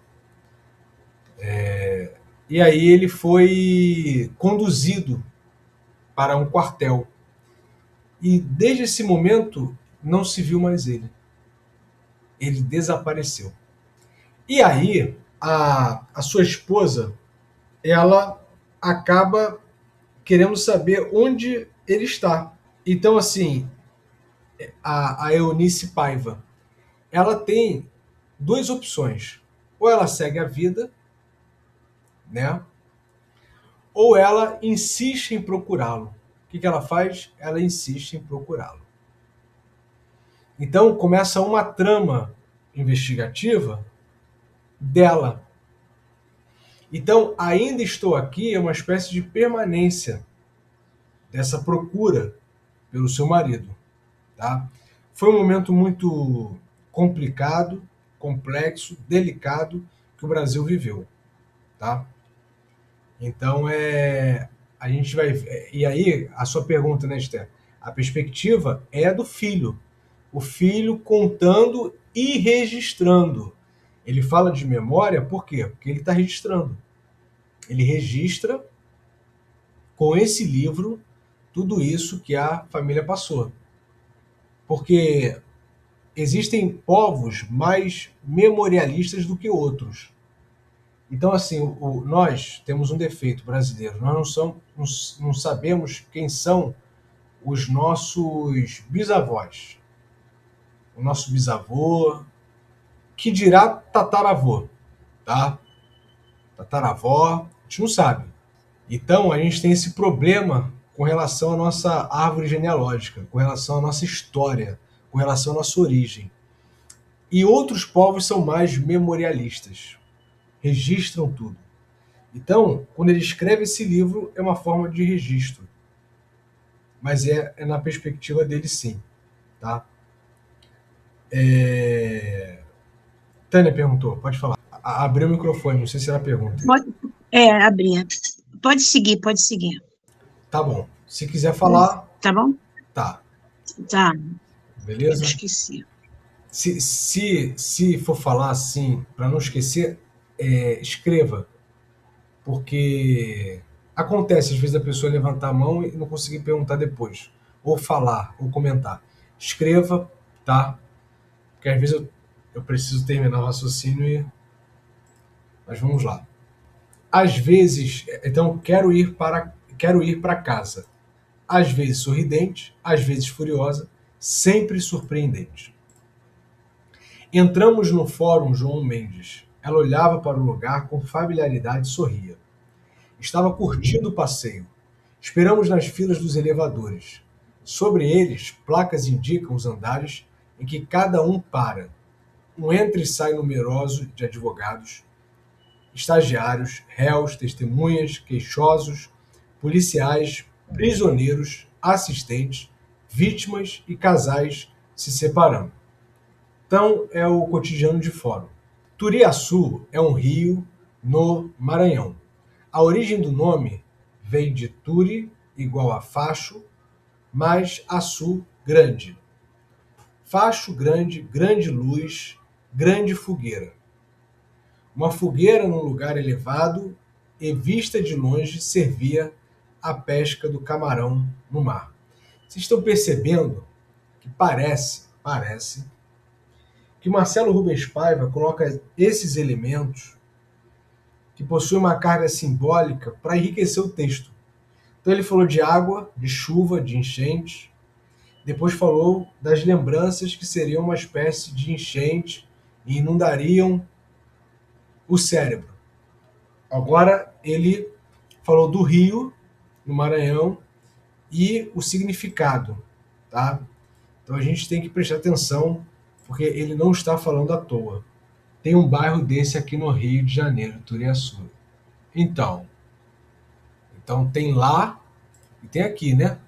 E aí ele foi conduzido para um quartel. E desde esse momento não se viu mais ele. Ele desapareceu. E aí a sua esposa, ela acaba querendo saber onde ele está. Então, assim, a Eunice Paiva, ela tem duas opções. Ou ela segue a vida, né? Ou ela insiste em procurá-lo. O que ela faz? Ela insiste em procurá-lo. Então começa uma trama investigativa dela. Então, ainda estou aqui é uma espécie de permanência dessa procura pelo seu marido. Tá? Foi um momento muito complicado, complexo, delicado que o Brasil viveu. Tá? Então, a gente vai... E aí, a sua pergunta, né, Esther? A perspectiva é do filho. O filho contando e registrando. Ele fala de memória por quê? Porque ele está registrando. Ele registra com esse livro tudo isso que a família passou. Porque existem povos mais memorialistas do que outros. Então, assim, nós temos um defeito brasileiro. Nós não sabemos quem são os nossos bisavós. O nosso bisavô, que dirá tataravô, tá? Tataravó, a gente não sabe. Então, a gente tem esse problema com relação à nossa árvore genealógica, com relação à nossa história, com relação à nossa origem. E outros povos são mais memorialistas, registram tudo. Então, quando ele escreve esse livro, é uma forma de registro. Mas é na perspectiva dele, sim. Tá? Tânia perguntou, pode falar. Abriu o microfone, não sei se era a pergunta. Abri. Pode seguir. Tá bom. Se quiser falar... Tá bom? Tá. Tá. Beleza? Eu esqueci. Se for falar assim, para não esquecer, escreva. Porque acontece, às vezes, a pessoa levantar a mão e não conseguir perguntar depois. Ou falar, ou comentar. Escreva, tá? Porque às vezes eu preciso terminar o raciocínio. Mas vamos lá. Às vezes, então, quero ir para casa. Às vezes sorridente, às vezes furiosa, sempre surpreendente. Entramos no Fórum João Mendes. Ela olhava para o lugar com familiaridade e sorria. Estava curtindo o passeio. Esperamos nas filas dos elevadores. Sobre eles, placas indicam os andares em que cada um para. Um entra e sai numeroso de advogados, estagiários, réus, testemunhas, queixosos, policiais, prisioneiros, assistentes, vítimas e casais se separando. Então, é o cotidiano de fórum. Turiaçu é um rio no Maranhão. A origem do nome vem de Turi, igual a facho, mais açu, grande. Facho, grande, grande luz, grande fogueira. Uma fogueira num lugar elevado e vista de longe servia a pesca do camarão no mar. Vocês estão percebendo que parece que Marcelo Rubens Paiva coloca esses elementos que possuem uma carga simbólica para enriquecer o texto. Então ele falou de água, de chuva, de enchente, depois falou das lembranças que seriam uma espécie de enchente e inundariam o cérebro. Agora ele falou do rio, no Maranhão, e o significado. Tá? Então a gente tem que prestar atenção, porque ele não está falando à toa. Tem um bairro desse aqui no Rio de Janeiro, Turiaçu. Então tem lá e tem aqui, né?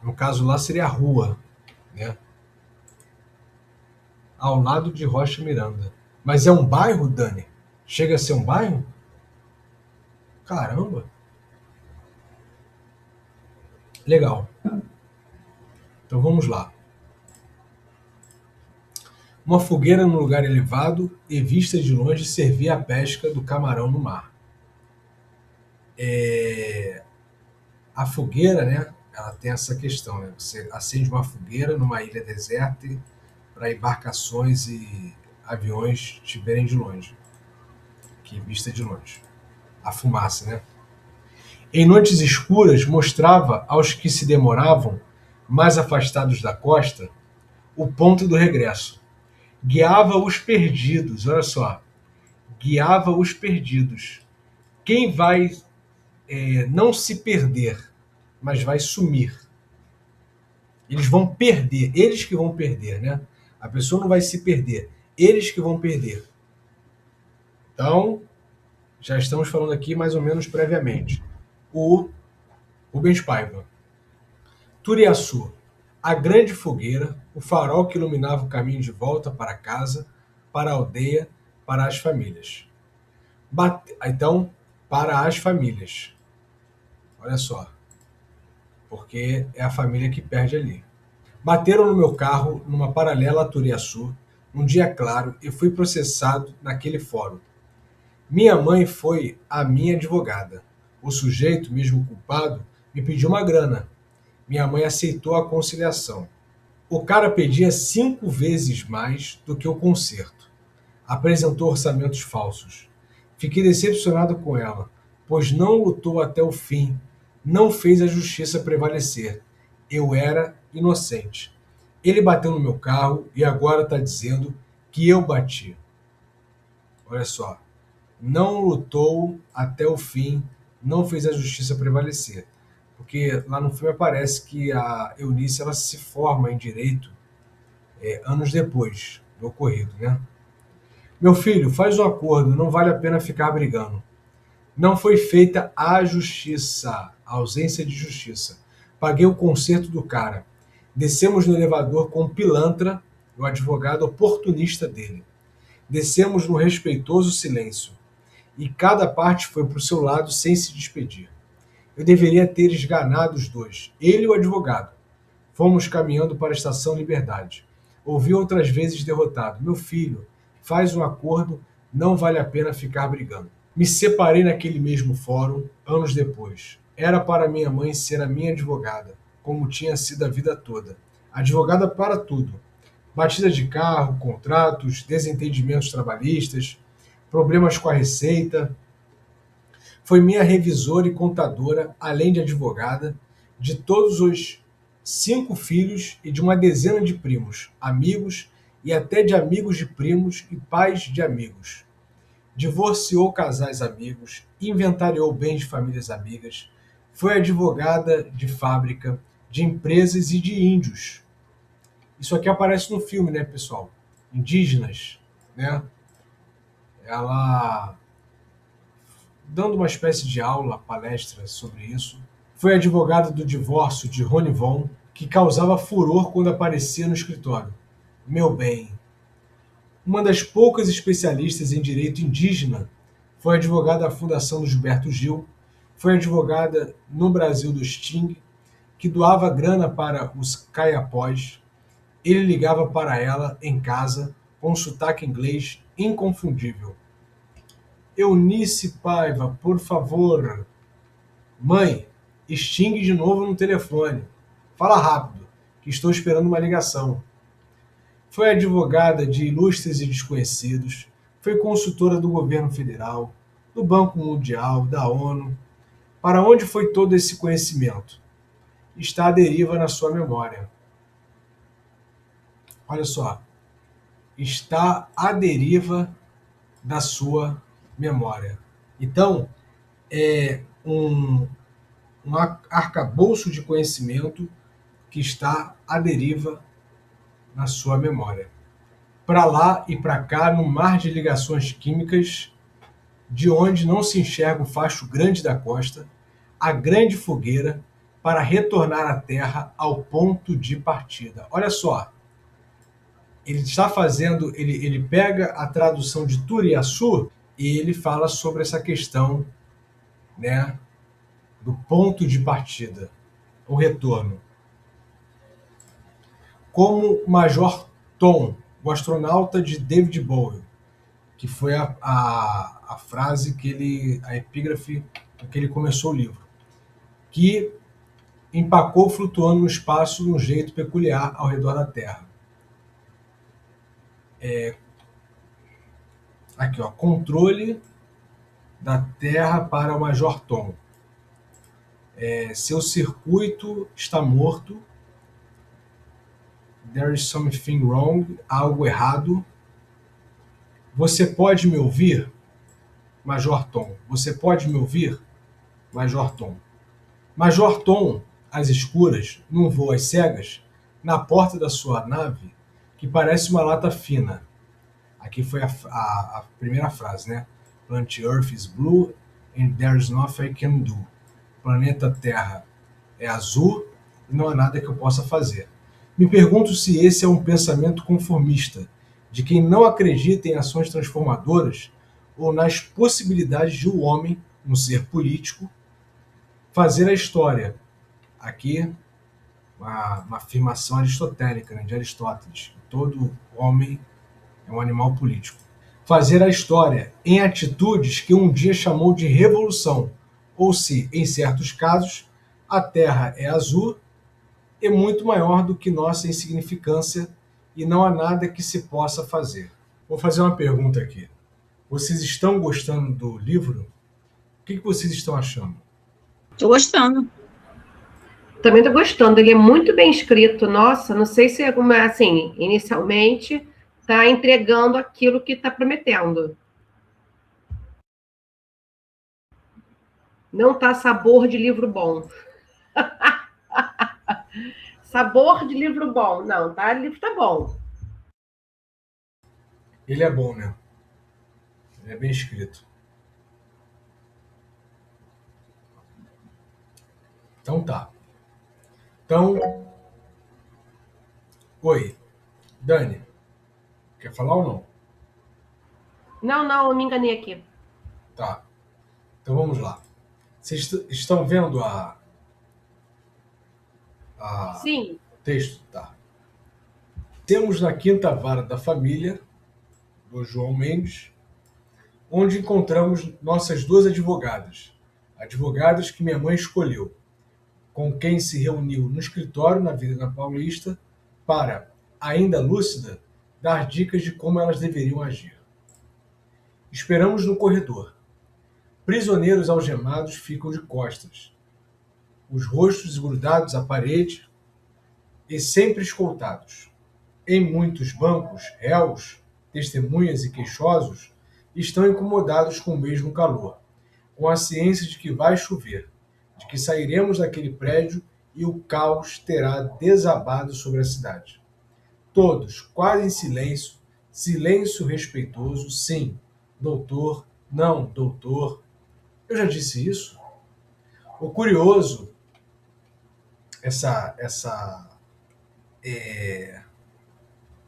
No caso lá seria a rua, né? Ao lado de Rocha Miranda. Mas é um bairro, Dani? Chega a ser um bairro? Caramba! Legal. Então vamos lá. Uma fogueira num lugar elevado e vista de longe servia a pesca do camarão no mar. A fogueira, né? Ela tem essa questão, né? Você acende uma fogueira numa ilha deserta para embarcações e aviões te verem de longe. Que vista de longe. A fumaça, né? Em noites escuras, mostrava aos que se demoravam, mais afastados da costa, o ponto do regresso. Guiava os perdidos, olha só. Guiava os perdidos. Quem vai não se perder, mas vai sumir. Eles vão perder, eles que vão perder, né? A pessoa não vai se perder, eles que vão perder. Então, já estamos falando aqui mais ou menos previamente. O Rubens Paiva. Turiaçu, a grande fogueira, o farol que iluminava o caminho de volta para casa, para a aldeia, para as famílias. Então, para as famílias. Olha só, porque é a família que perde ali. Bateram no meu carro numa paralela a Turiaçu, num dia claro, e fui processado naquele fórum. Minha mãe foi a minha advogada. O sujeito, mesmo culpado, me pediu uma grana. Minha mãe aceitou a conciliação. O cara pedia 5 vezes mais do que o conserto. Apresentou orçamentos falsos. Fiquei decepcionado com ela, pois não lutou até o fim, não fez a justiça prevalecer. Eu era inocente. Ele bateu no meu carro e agora está dizendo que eu bati. Olha só. Não lutou até o fim, não fez a justiça prevalecer. Porque lá no filme aparece que a Eunice ela se forma em direito anos depois do ocorrido, né? Meu filho, faz um acordo, não vale a pena ficar brigando. Não foi feita a justiça, a ausência de justiça. Paguei o conserto do cara. Descemos no elevador com o pilantra, o advogado oportunista dele. Descemos no respeitoso silêncio. E cada parte foi para o seu lado sem se despedir. Eu deveria ter esganado os dois, ele e o advogado. Fomos caminhando para a Estação Liberdade. Ouvi outras vezes derrotado. Meu filho, faz um acordo, não vale a pena ficar brigando. Me separei naquele mesmo fórum, anos depois. Era para minha mãe ser a minha advogada, como tinha sido a vida toda. Advogada para tudo. Batida de carro, contratos, desentendimentos trabalhistas, problemas com a Receita. Foi minha revisora e contadora, além de advogada, de todos os 5 filhos e de uma dezena de primos, amigos e até de amigos de primos e pais de amigos. Divorciou casais amigos, inventariou bens de famílias amigas, foi advogada de fábrica, de empresas e de índios. Isso aqui aparece no filme, né, pessoal? Indígenas, né? Ela dando uma espécie de aula, palestra sobre isso. Foi advogada do divórcio de Rony Von, que causava furor quando aparecia no escritório. Meu bem. Uma das poucas especialistas em direito indígena, foi advogada da Fundação do Gilberto Gil, foi advogada no Brasil do Sting, que doava grana para os caiapós. Ele ligava para ela em casa com um sotaque inglês inconfundível. Eunice Paiva, por favor. Mãe, extingue de novo no telefone. Fala rápido, que estou esperando uma ligação. Foi advogada de ilustres e desconhecidos, foi consultora do governo federal, do Banco Mundial, da ONU. Para onde foi todo esse conhecimento? Está à deriva na sua memória. Olha só, está à deriva da sua memória. Então, é um arcabouço de conhecimento que está à deriva na sua memória. Para lá e para cá, no mar de ligações químicas, de onde não se enxerga o facho grande da costa, a grande fogueira para retornar à Terra ao ponto de partida. Olha só, ele está fazendo, ele pega a tradução de Turiaçu e ele fala sobre essa questão, né, do ponto de partida, o retorno. Como Major Tom, o astronauta de David Bowie, que foi a frase que ele, a epígrafe que ele começou o livro, que empacou flutuando no espaço de um jeito peculiar ao redor da Terra. Aqui, ó, controle da Terra para o Major Tom. Seu circuito está morto. There is something wrong. Algo errado. Você pode me ouvir, Major Tom? Você pode me ouvir, Major Tom? Major Tom, às escuras, num voo às cegas, na porta da sua nave, que parece uma lata fina. Aqui foi a primeira frase, né? Planet Earth is blue and there's nothing I can do. Planeta Terra é azul e não há nada que eu possa fazer. Me pergunto se esse é um pensamento conformista, de quem não acredita em ações transformadoras ou nas possibilidades de o homem um ser político, fazer a história. Aqui, uma afirmação aristotélica, né, de Aristóteles. Todo homem é um animal político. Fazer a história em atitudes que um dia chamou de revolução, ou se, em certos casos, a Terra é azul e muito maior do que nossa insignificância e não há nada que se possa fazer. Vou fazer uma pergunta aqui. Vocês estão gostando do livro? O que vocês estão achando? Estou gostando. Também estou gostando, ele é muito bem escrito. Nossa, não sei se é como é assim, inicialmente está entregando aquilo que está prometendo. Não tá sabor de livro bom. Sabor de livro bom. Não, tá? O livro tá bom. Ele é bom, né? Ele é bem escrito. Então tá. Então, oi, Dani, quer falar ou não? Não, eu me enganei aqui. Tá. Então vamos lá. Vocês estão vendo Sim. o texto? Tá. Temos na Quinta Vara da Família, do João Mendes, onde encontramos nossas duas advogadas que minha mãe escolheu, com quem se reuniu no escritório na Avenida Paulista para, ainda lúcida, dar dicas de como elas deveriam agir. Esperamos no corredor. Prisioneiros algemados ficam de costas, os rostos grudados à parede e sempre escoltados. Em muitos bancos, réus, testemunhas e queixosos estão incomodados com o mesmo calor, com a ciência de que vai chover, de que sairemos daquele prédio e o caos terá desabado sobre a cidade. Todos, quase em silêncio, silêncio respeitoso, sim, doutor, não, doutor. Eu já disse isso? O curioso,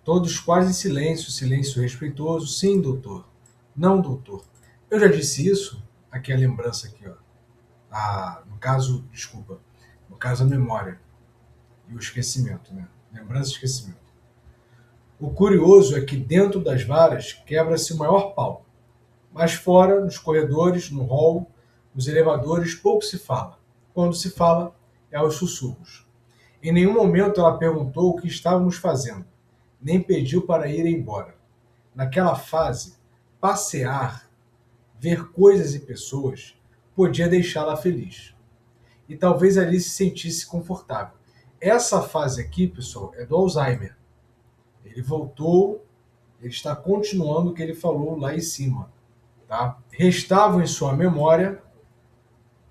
todos quase em silêncio, silêncio respeitoso, sim, doutor, não, doutor. Eu já disse isso? Aqui a lembrança aqui, ó. No caso a memória e o esquecimento, né? Lembrança e esquecimento. O curioso é que dentro das varas quebra-se o maior pau, mas fora, nos corredores, no hall, nos elevadores, pouco se fala. Quando se fala, é aos sussurros. Em nenhum momento ela perguntou o que estávamos fazendo, nem pediu para ir embora. Naquela fase, passear, ver coisas e pessoas, podia deixá-la feliz. E talvez ali se sentisse confortável. Essa fase aqui, pessoal, é do Alzheimer. Ele voltou, ele está continuando o que ele falou lá em cima. Tá? Restavam em sua memória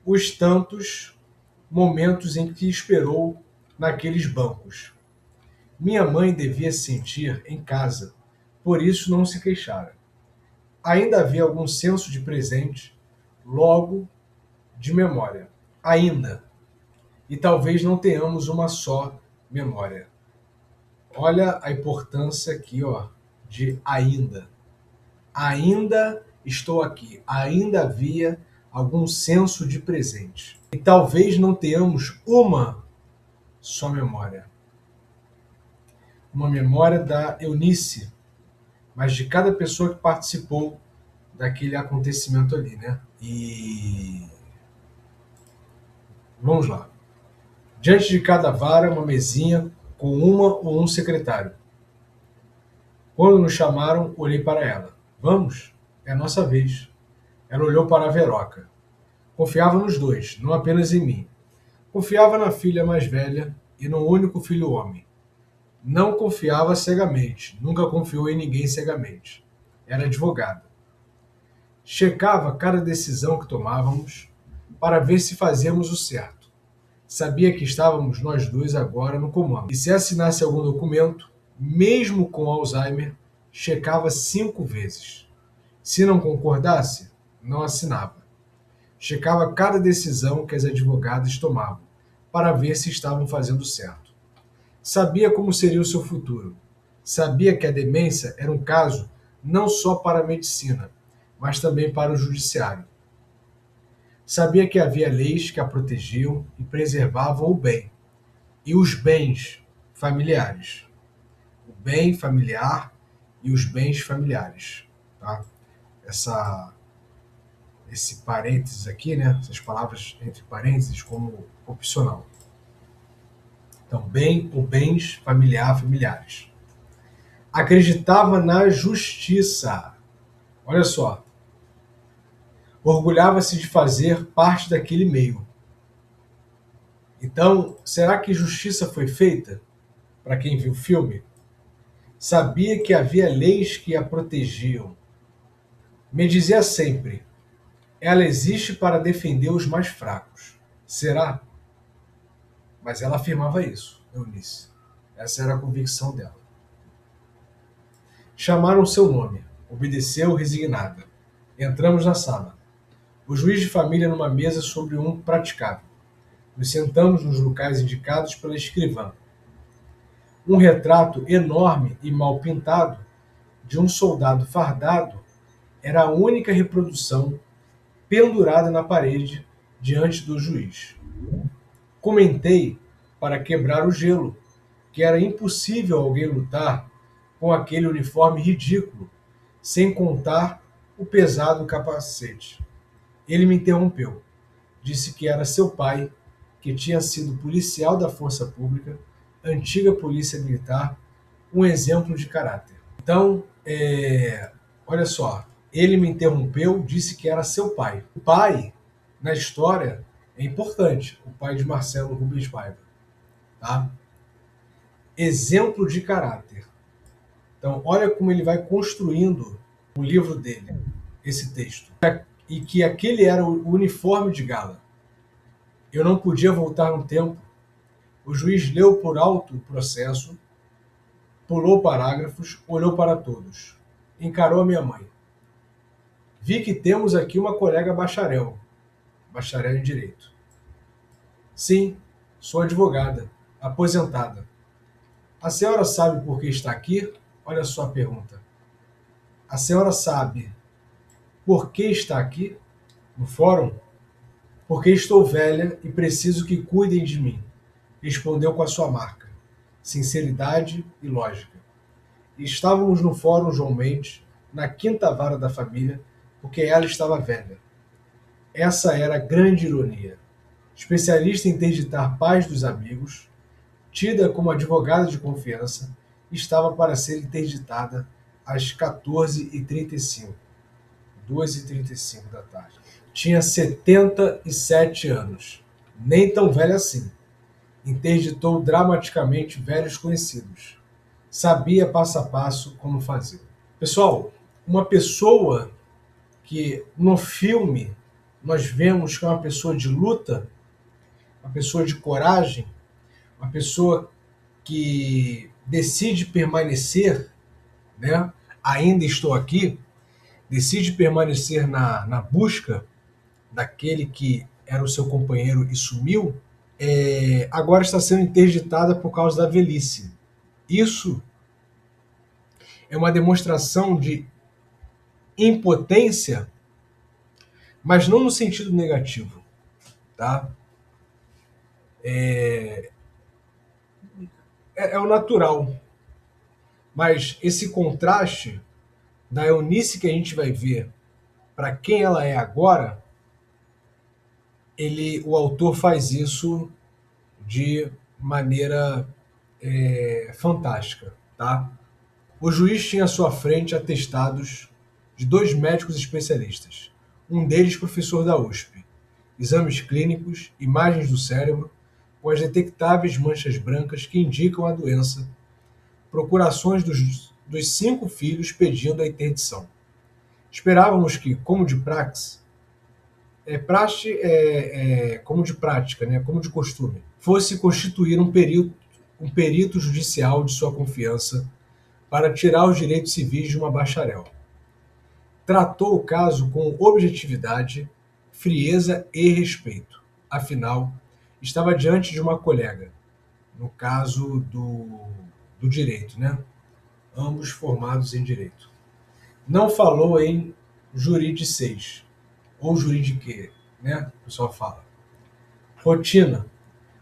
os tantos momentos em que esperou naqueles bancos. Minha mãe devia se sentir em casa, por isso não se queixara. Ainda havia algum senso de presente, logo de memória. Ainda. E talvez não tenhamos uma só memória. Olha a importância aqui, ó, de ainda. Ainda estou aqui. Ainda havia algum senso de presente. E talvez não tenhamos uma só memória. Uma memória da Eunice, mas de cada pessoa que participou daquele acontecimento ali, né? E vamos lá. Diante de cada vara, uma mesinha com uma ou um secretário. Quando nos chamaram, olhei para ela. Vamos? É a nossa vez. Ela olhou para a Veroca. Confiava nos dois, não apenas em mim. Confiava na filha mais velha e no único filho homem. Não confiava cegamente, nunca confiou em ninguém cegamente. Era advogada. Checava cada decisão que tomávamos para ver se fazíamos o certo. Sabia que estávamos nós dois agora no comando. E se assinasse algum documento, mesmo com Alzheimer, checava 5 vezes. Se não concordasse, não assinava. Checava cada decisão que as advogadas tomavam, para ver se estavam fazendo certo. Sabia como seria o seu futuro. Sabia que a demência era um caso não só para a medicina, mas também para o judiciário. Sabia que havia leis que a protegiam e preservavam o bem e os bens familiares. O bem familiar e os bens familiares. Tá? Esse parênteses aqui, né? Essas palavras entre parênteses como opcional. Então, bem ou bens familiares. Acreditava na justiça. Olha só. Orgulhava-se de fazer parte daquele meio. Então, será que justiça foi feita para quem viu o filme? Sabia que havia leis que a protegiam. Me dizia sempre, ela existe para defender os mais fracos. Será? Mas ela afirmava isso, Eunice. Essa era a convicção dela. Chamaram seu nome. Obedeceu resignada. Entramos na sala. O juiz de família numa mesa sobre um praticável. Nos sentamos nos locais indicados pela escrivã. Um retrato enorme e mal pintado de um soldado fardado era a única reprodução pendurada na parede diante do juiz. Comentei, para quebrar o gelo, que era impossível alguém lutar com aquele uniforme ridículo, sem contar o pesado capacete. Ele me interrompeu. Disse que era seu pai, que tinha sido policial da Força Pública, antiga polícia militar, um exemplo de caráter. Então, olha só, ele me interrompeu, disse que era seu pai. O pai, na história, é importante, o pai de Marcelo Rubens Paiva. Tá? Exemplo de caráter. Então, olha como ele vai construindo o livro dele, esse texto. E que aquele era o uniforme de gala. Eu não podia voltar no tempo. O juiz leu por alto o processo, pulou parágrafos, olhou para todos. Encarou a minha mãe. Vi que temos aqui uma colega bacharel em Direito. Sim, sou advogada, aposentada. A senhora sabe por que está aqui? Olha só a pergunta. A senhora sabe por que está aqui, no fórum? Porque estou velha e preciso que cuidem de mim, respondeu com a sua marca, sinceridade e lógica. Estávamos no fórum João Mendes, na quinta vara da família, porque ela estava velha. Essa era a grande ironia. Especialista em interditar pais dos amigos, tida como advogada de confiança, estava para ser interditada às 14h35, 2h35 da tarde. Tinha 77 anos, nem tão velha assim. Interditou dramaticamente velhos conhecidos. Sabia passo a passo como fazer. Pessoal, uma pessoa que no filme nós vemos que é uma pessoa de luta, uma pessoa de coragem, uma pessoa que decide permanecer, né? Ainda estou aqui, decide permanecer na busca daquele que era o seu companheiro e sumiu, agora está sendo interditada por causa da velhice. Isso é uma demonstração de impotência, mas não no sentido negativo, tá? É o natural. Mas esse contraste da Eunice que a gente vai ver para quem ela é agora, o autor faz isso de maneira fantástica, tá? O juiz tinha à sua frente atestados de 2 médicos especialistas, um deles professor da USP, exames clínicos, imagens do cérebro, com as detectáveis manchas brancas que indicam a doença, procurações dos 5 filhos pedindo a interdição. Esperávamos que, como de prática, né, como de costume, fosse constituir um perito judicial de sua confiança para tirar os direitos civis de uma bacharel. Tratou o caso com objetividade, frieza e respeito. Afinal, estava diante de uma colega, no caso do direito, né? Ambos formados em direito. Não falou em juridicês, ou juridiquê, né? O pessoal fala. Rotina.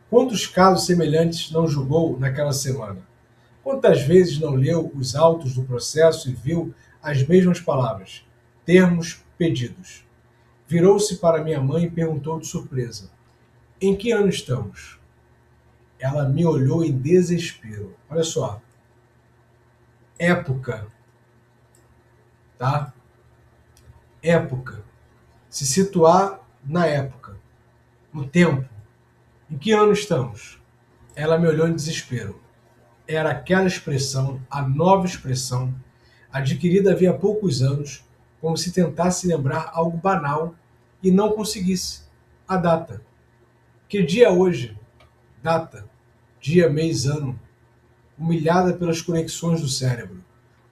Quantos casos semelhantes não julgou naquela semana? Quantas vezes não leu os autos do processo e viu as mesmas palavras, termos, pedidos? Virou-se para minha mãe e perguntou de surpresa: em que ano estamos? Ela me olhou em desespero. Olha só. Época, tá? Época. Se situar na época, no tempo. Em que ano estamos? Ela me olhou em desespero. Era aquela expressão, a nova expressão, adquirida havia poucos anos, como se tentasse lembrar algo banal e não conseguisse. A data. Que dia é hoje? Data. Dia, mês, ano. Humilhada pelas conexões do cérebro.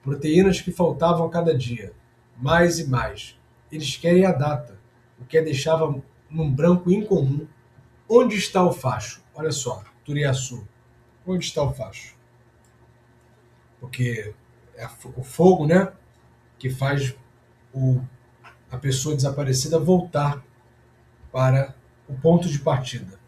Proteínas que faltavam a cada dia. Mais e mais. Eles querem a data, o que a deixava num branco incomum. Onde está o facho? Olha só, Turiaçu. Onde está o facho? Porque é o fogo, né, que faz a pessoa desaparecida voltar para o ponto de partida.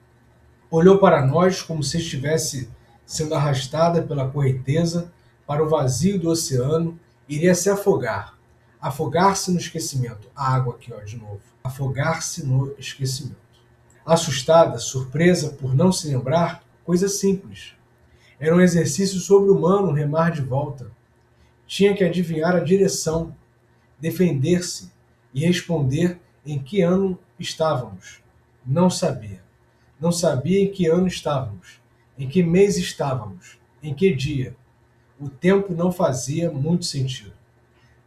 Olhou para nós como se estivesse sendo arrastada pela correnteza para o vazio do oceano, iria se afogar. Afogar-se no esquecimento. A água aqui, ó, de novo. Afogar-se no esquecimento. Assustada, surpresa por não se lembrar, coisa simples. Era um exercício sobre-humano remar de volta. Tinha que adivinhar a direção, defender-se e responder em que ano estávamos. Não sabia. Não sabia em que ano estávamos, em que mês estávamos, em que dia. O tempo não fazia muito sentido.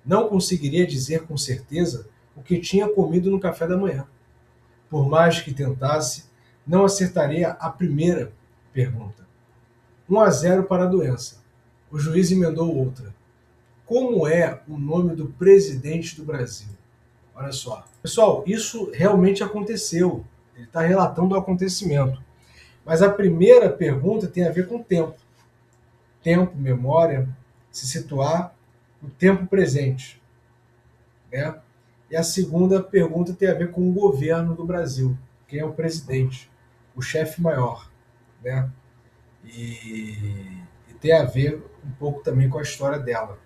Não conseguiria dizer com certeza o que tinha comido no café da manhã. Por mais que tentasse, não acertaria a primeira pergunta. 1-0 para a doença. O juiz emendou outra. Como é o nome do presidente do Brasil? Olha só. Pessoal, isso realmente aconteceu. Ele está relatando o acontecimento. Mas a primeira pergunta tem a ver com tempo. Tempo, memória, se situar no tempo presente, né? E a segunda pergunta tem a ver com o governo do Brasil. Quem é o presidente? O chefe maior, né? E tem a ver um pouco também com a história dela.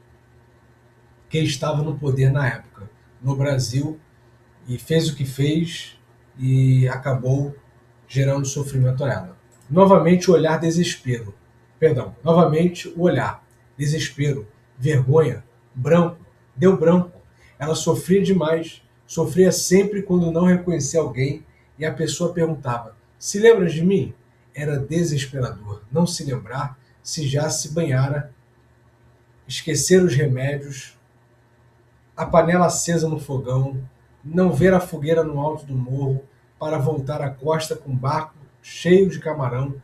Quem estava no poder na época, no Brasil, e fez o que fez e acabou gerando sofrimento a ela. Novamente o olhar desespero. Perdão, novamente o olhar desespero, vergonha, branco, deu branco. Ela sofria demais, sofria sempre quando não reconhecia alguém e a pessoa perguntava: se lembra de mim? Era desesperador não se lembrar se já se banhara, esquecer os remédios, a panela acesa no fogão, não ver a fogueira no alto do morro, para voltar à costa com um barco cheio de camarão,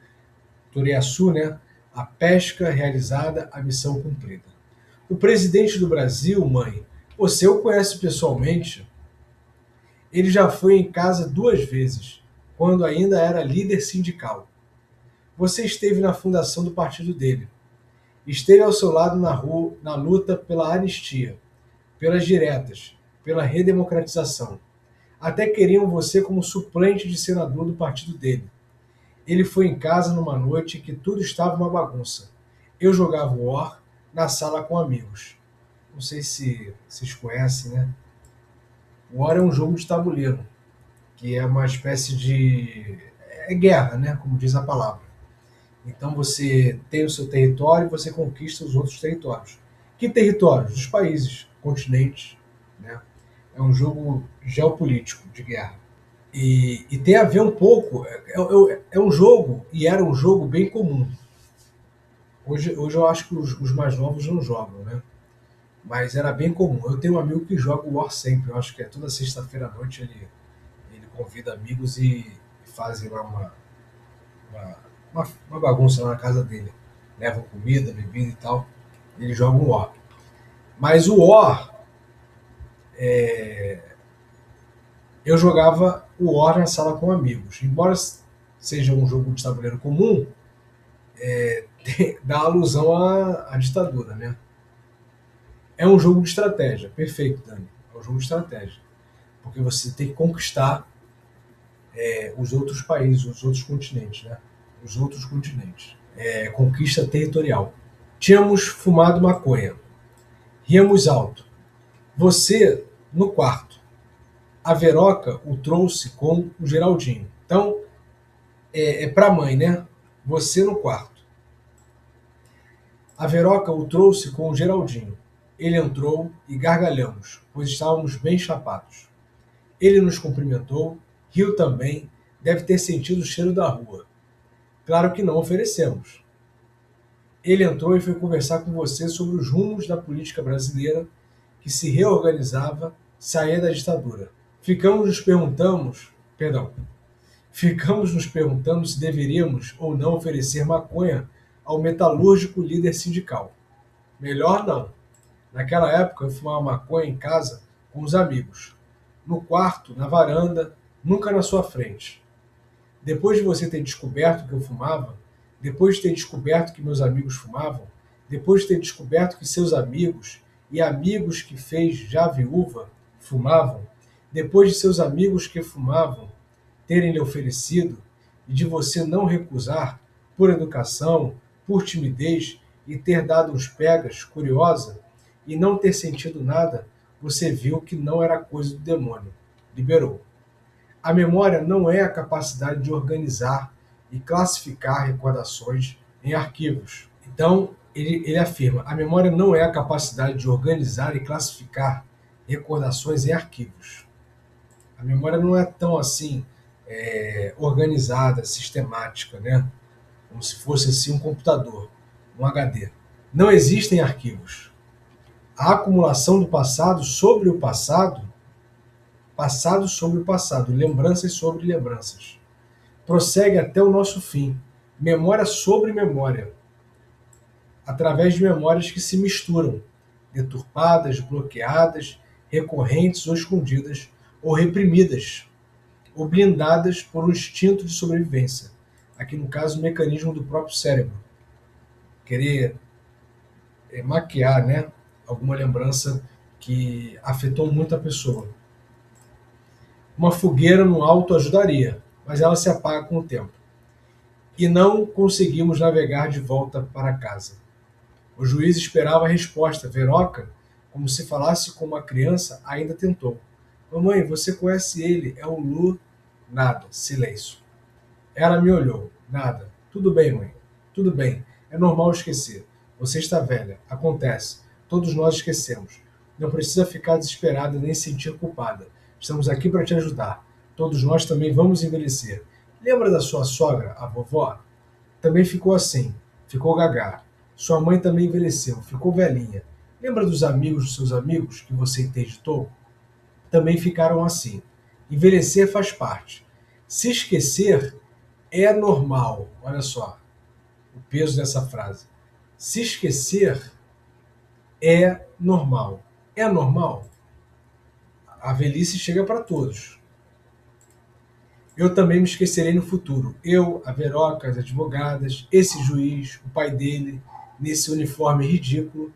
Turiaçu, né? A pesca realizada, a missão cumprida. O presidente do Brasil, mãe, você o conhece pessoalmente? Ele já foi em casa 2 vezes, quando ainda era líder sindical. Você esteve na fundação do partido dele. Esteve ao seu lado na rua, na luta pela anistia, pelas diretas, pela redemocratização. Até queriam você como suplente de senador do partido dele. Ele foi em casa numa noite que tudo estava uma bagunça. Eu jogava War na sala com amigos. Não sei se vocês conhecem, né? War é um jogo de tabuleiro, que é uma espécie de... é guerra, né? Como diz a palavra. Então você tem o seu território e você conquista os outros territórios. Que territórios? Os países, continentes, né? É um jogo geopolítico de guerra. E tem a ver um pouco, é um jogo, e era um jogo bem comum. Hoje eu acho que os mais novos não jogam, né? Mas era bem comum. Eu tenho um amigo que joga o War sempre, eu acho que é toda sexta-feira à noite ele convida amigos e fazem lá uma bagunça lá na casa dele. Levam comida, bebida e tal, e eles jogam o War. Mas o War... eu jogava o War na sala com amigos. Embora seja um jogo de tabuleiro comum, dá alusão à ditadura, né? É um jogo de estratégia. Perfeito, Dani. É um jogo de estratégia. Porque você tem que conquistar os outros países, os outros continentes, né? Os outros continentes. Conquista territorial. Tínhamos fumado maconha. Ríamos alto. Você no quarto. A Veroca o trouxe com o Geraldinho. Então, para a mãe, né? Você no quarto. A Veroca o trouxe com o Geraldinho. Ele entrou e gargalhamos, pois estávamos bem chapados. Ele nos cumprimentou, riu também, deve ter sentido o cheiro da rua. Claro que não oferecemos. Ele entrou e foi conversar com você sobre os rumos da política brasileira que se reorganizava, saía da ditadura. Ficamos nos perguntando se deveríamos ou não oferecer maconha ao metalúrgico líder sindical. Melhor não. Naquela época eu fumava maconha em casa com os amigos. No quarto, na varanda, nunca na sua frente. Depois de você ter descoberto que eu fumava, depois de ter descoberto que meus amigos fumavam, depois de ter descoberto que seus amigos e amigos que fez já viúva fumavam, depois de seus amigos que fumavam terem lhe oferecido e de você não recusar por educação, por timidez e ter dado uns pegas, curiosa, e não ter sentido nada, você viu que não era coisa do demônio. Liberou. A memória não é a capacidade de organizar e classificar recordações em arquivos. Então, ele afirma, a memória não é a capacidade de organizar e classificar recordações em arquivos. A memória não é tão assim organizada, sistemática, né? Como se fosse assim um computador, um HD. Não existem arquivos. A acumulação do passado sobre o passado sobre o passado, lembranças sobre lembranças. Prossegue até o nosso fim, memória sobre memória, através de memórias que se misturam, deturpadas, bloqueadas, recorrentes ou escondidas, ou reprimidas, ou blindadas por um instinto de sobrevivência. Aqui no caso, o mecanismo do próprio cérebro. Querer maquiar, né, alguma lembrança que afetou muito a pessoa. Uma fogueira no alto ajudaria, mas ela se apaga com o tempo. E não conseguimos navegar de volta para casa. O juiz esperava a resposta. Veroca, como se falasse com uma criança, ainda tentou. Mamãe, você conhece ele, é o Lu. Nada, silêncio. Ela me olhou. Nada. Tudo bem, mãe. Tudo bem. É normal esquecer. Você está velha. Acontece. Todos nós esquecemos. Não precisa ficar desesperada nem se sentir culpada. Estamos aqui para te ajudar. Todos nós também vamos envelhecer. Lembra da sua sogra, a vovó? Também ficou assim. Ficou gaga. Sua mãe também envelheceu. Ficou velhinha. Lembra dos amigos dos seus amigos que você interditou? Também ficaram assim. Envelhecer faz parte. Se esquecer é normal. Olha só o peso dessa frase. Se esquecer é normal. É normal? A velhice chega para todos. Eu também me esquecerei no futuro. Eu, a Veroca, as advogadas, esse juiz, o pai dele, nesse uniforme ridículo.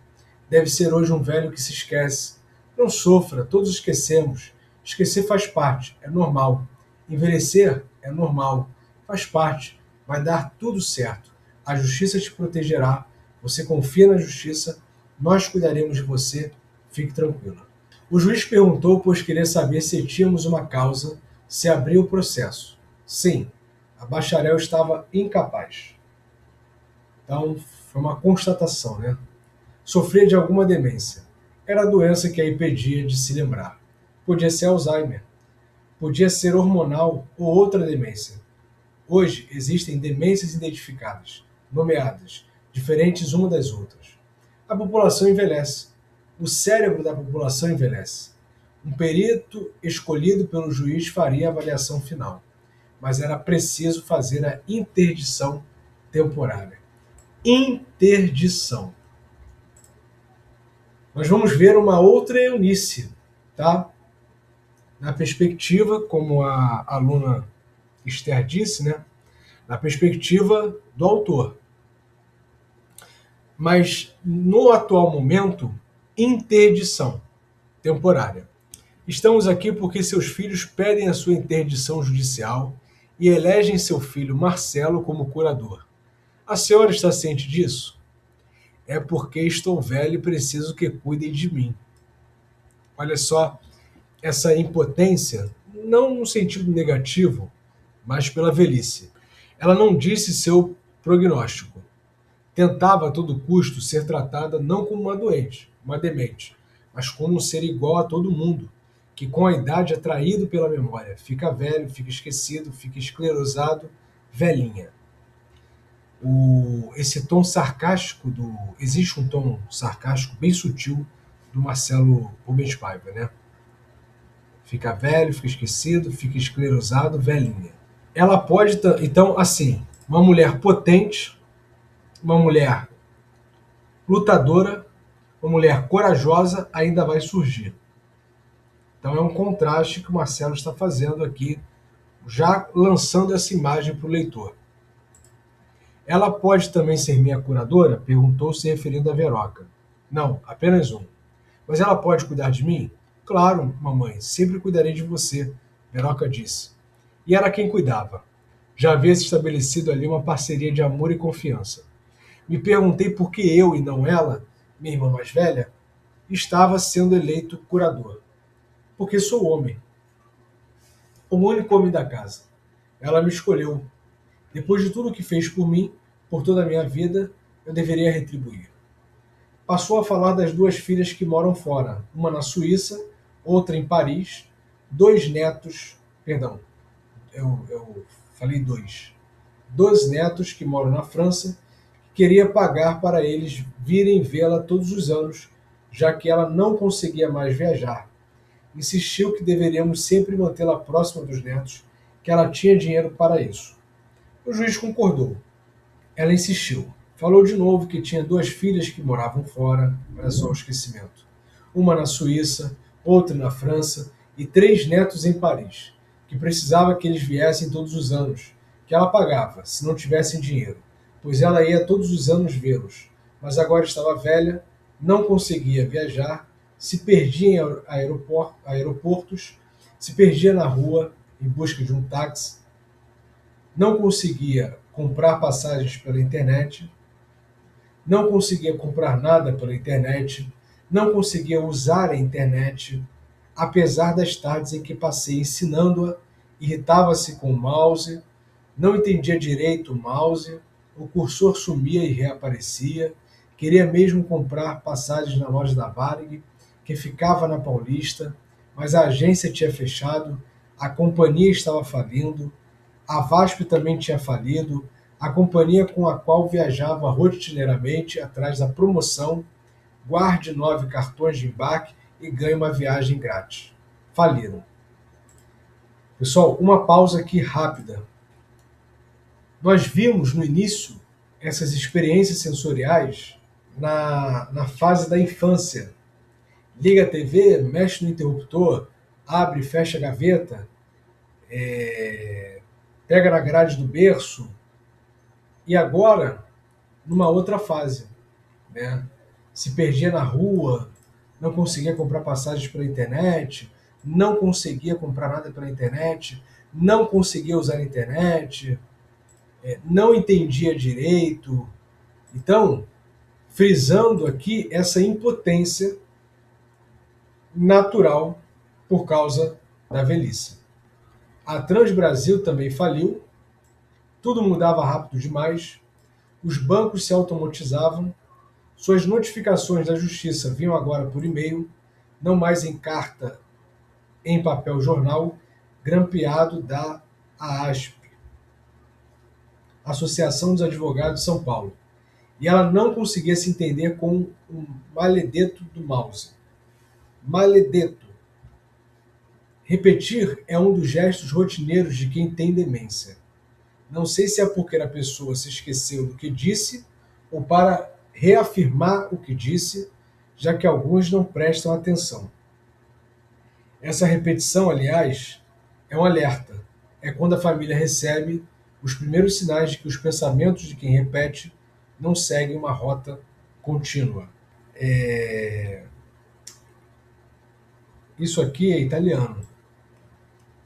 Deve ser hoje um velho que se esquece. Não sofra, todos esquecemos. Esquecer faz parte, é normal. Envelhecer é normal, faz parte. Vai dar tudo certo. A justiça te protegerá. Você confia na justiça. Nós cuidaremos de você. Fique tranquila. O juiz perguntou, pois queria saber se tínhamos uma causa, se abriu o processo. Sim, a bacharel estava incapaz. Então, foi uma constatação, né? Sofria de alguma demência. Era a doença que a impedia de se lembrar. Podia ser Alzheimer. Podia ser hormonal ou outra demência. Hoje existem demências identificadas, nomeadas, diferentes uma das outras. A população envelhece. O cérebro da população envelhece. Um perito escolhido pelo juiz faria a avaliação final, mas era preciso fazer a interdição temporária. Interdição. Nós vamos ver uma outra Eunice, tá? Na perspectiva, como a aluna Esther disse, né? Na perspectiva do autor. Mas, no atual momento, interdição temporária. Estamos aqui porque seus filhos pedem a sua interdição judicial e elegem seu filho Marcelo como curador. A senhora está ciente disso? É porque estou velho e preciso que cuidem de mim. Olha só, essa impotência, não no sentido negativo, mas pela velhice. Ela não disse seu prognóstico. Tentava a todo custo ser tratada não como uma doente, uma demente, mas como um ser igual a todo mundo, que com a idade é traído pela memória, fica velho, fica esquecido, fica esclerosado, velhinha. Esse tom sarcástico existe um tom sarcástico bem sutil do Marcelo Rubens Paiva, né? Fica velho, fica esquecido, fica esclerosado, velhinha. Ela pode, então, assim, uma mulher potente, uma mulher lutadora, uma mulher corajosa ainda vai surgir. Então é um contraste que o Marcelo está fazendo aqui, já lançando essa imagem para o leitor. Ela pode também ser minha curadora? Perguntou se referindo a Veroca. Não, apenas um. Mas ela pode cuidar de mim? Claro, mamãe, sempre cuidarei de você, Veroca disse. E era quem cuidava. Já havia se estabelecido ali uma parceria de amor e confiança. Me perguntei por que eu e não ela, minha irmã mais velha, estava sendo eleito curador. Porque sou homem. O único homem da casa. Ela me escolheu. Depois de tudo o que fez por mim, por toda a minha vida, eu deveria retribuir. Passou a falar das duas filhas que moram fora, uma na Suíça, outra em Paris, dois netos, perdão, eu falei dois, 2 netos que moram na França, que queria pagar para eles virem vê-la todos os anos, já que ela não conseguia mais viajar. Insistiu que deveríamos sempre mantê-la próxima dos netos, que ela tinha dinheiro para isso. O juiz concordou. Ela insistiu. Falou de novo que tinha 2 filhas que moravam fora, olha só o esquecimento. Uma na Suíça, outra na França e 3 netos em Paris, que precisava que eles viessem todos os anos, que ela pagava, se não tivessem dinheiro, pois ela ia todos os anos vê-los, mas agora estava velha, não conseguia viajar, se perdia em aeroportos, se perdia na rua em busca de um táxi, não conseguia comprar passagens pela internet, não conseguia comprar nada pela internet, não conseguia usar a internet, apesar das tardes em que passei ensinando-a, irritava-se com o mouse, não entendia direito o mouse, o cursor sumia e reaparecia, queria mesmo comprar passagens na loja da Varig, que ficava na Paulista, mas a agência tinha fechado, a companhia estava falindo, a VASP também tinha falido, a companhia com a qual viajava rotineiramente atrás da promoção, guarde 9 cartões de embarque e ganhe uma viagem grátis. Faliram. Pessoal, uma pausa aqui rápida. Nós vimos no início essas experiências sensoriais na fase da infância. Liga a TV, mexe no interruptor, abre e fecha a gaveta, pega na grade do berço. E agora, numa outra fase, né? Se perdia na rua, não conseguia comprar passagens pela internet, não conseguia comprar nada pela internet, não conseguia usar a internet, não entendia direito. Então, frisando aqui essa impotência natural por causa da velhice. A Transbrasil também faliu, tudo mudava rápido demais, os bancos se automatizavam, suas notificações da justiça vinham agora por e-mail, não mais em carta, em papel jornal, grampeado da AASP, Associação dos Advogados de São Paulo. E ela não conseguia se entender com o maledeto do mouse. Maledeto. Repetir é um dos gestos rotineiros de quem tem demência. Não sei se é porque a pessoa se esqueceu do que disse ou para reafirmar o que disse, já que alguns não prestam atenção. Essa repetição, aliás, é um alerta. É quando a família recebe os primeiros sinais de que os pensamentos de quem repete não seguem uma rota contínua. isso aqui é italiano.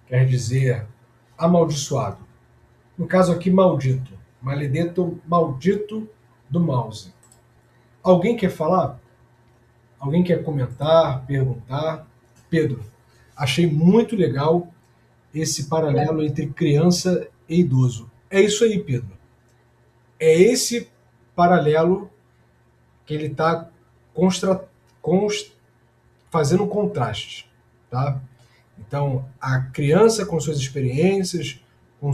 Quer dizer amaldiçoado. No caso aqui, maldito. Maledetto, maldito do mouse. Alguém quer falar? Alguém quer comentar, perguntar? Pedro, achei muito legal esse paralelo entre criança e idoso. É isso aí, Pedro. É esse paralelo que ele está fazendo um contraste, tá? Então, a criança com suas experiências, com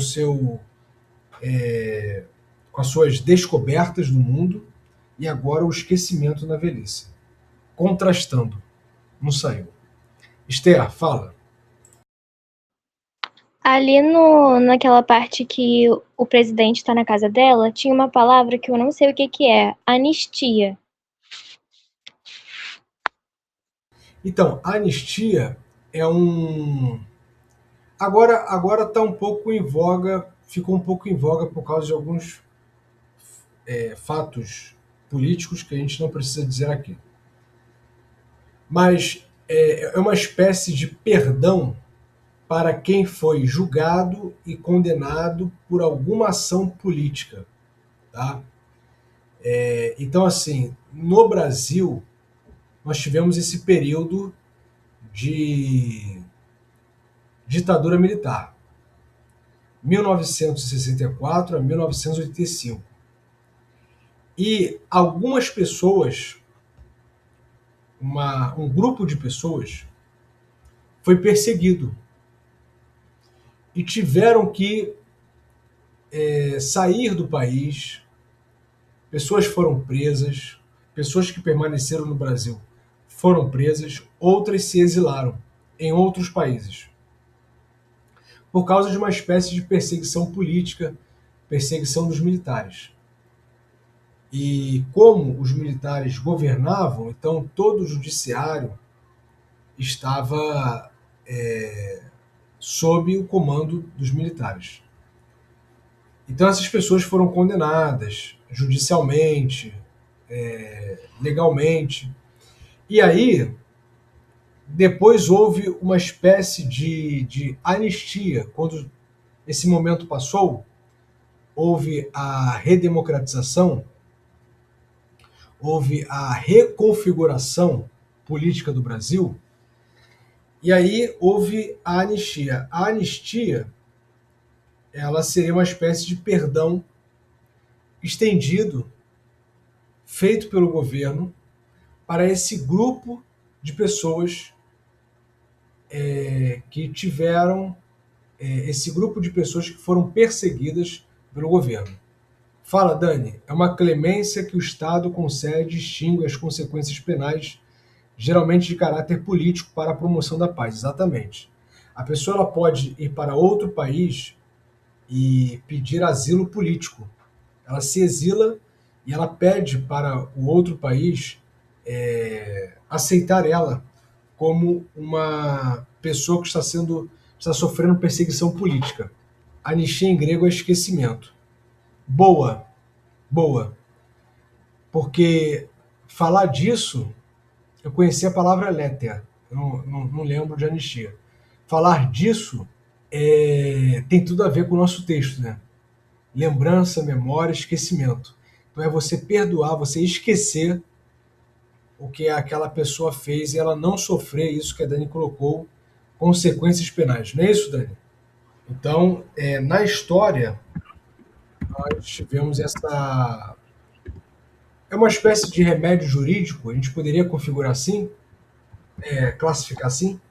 com as suas descobertas do mundo, e agora o esquecimento na velhice. Contrastando. Não saiu. Esther, fala. Ali naquela parte que o presidente está na casa dela, tinha uma palavra que eu não sei o que é. Anistia. Então, a anistia é um... Agora está um pouco em voga, ficou um pouco em voga por causa de alguns fatos políticos que a gente não precisa dizer aqui. Mas é uma espécie de perdão para quem foi julgado e condenado por alguma ação política. Tá? Então, assim, no Brasil, nós tivemos esse período de ditadura militar, 1964 a 1985. E algumas pessoas, um grupo de pessoas, foi perseguido e tiveram que sair do país. Pessoas foram presas, pessoas que permaneceram no Brasil foram presas, outras se exilaram em outros países por causa de uma espécie de perseguição política, perseguição dos militares. E como os militares governavam, então todo o judiciário estava sob o comando dos militares. Então essas pessoas foram condenadas judicialmente, legalmente. E aí, depois houve uma espécie de anistia. Quando esse momento passou, houve a redemocratização, houve a reconfiguração política do Brasil, e aí houve a anistia. A anistia, ela seria uma espécie de perdão estendido, feito pelo governo, para esse grupo de pessoas que tiveram, esse grupo de pessoas que foram perseguidas pelo governo. Fala, Dani, é uma clemência que o Estado concede e extingue as consequências penais, geralmente de caráter político, para a promoção da paz. Exatamente. A pessoa ela pode ir para outro país e pedir asilo político. Ela se exila e ela pede para o outro país aceitar ela como uma pessoa que está sofrendo perseguição política. Anistia em grego é esquecimento. Boa. Porque falar disso, eu conheci a palavra léter, eu não lembro de anistia. Falar disso tem tudo a ver com o nosso texto, né? Lembrança, memória, esquecimento. Então é você perdoar, você esquecer o que aquela pessoa fez e ela não sofrer isso que a Dani colocou, consequências penais. Não é isso, Dani? Então, na história, nós tivemos essa... É uma espécie de remédio jurídico, a gente poderia configurar assim, classificar assim?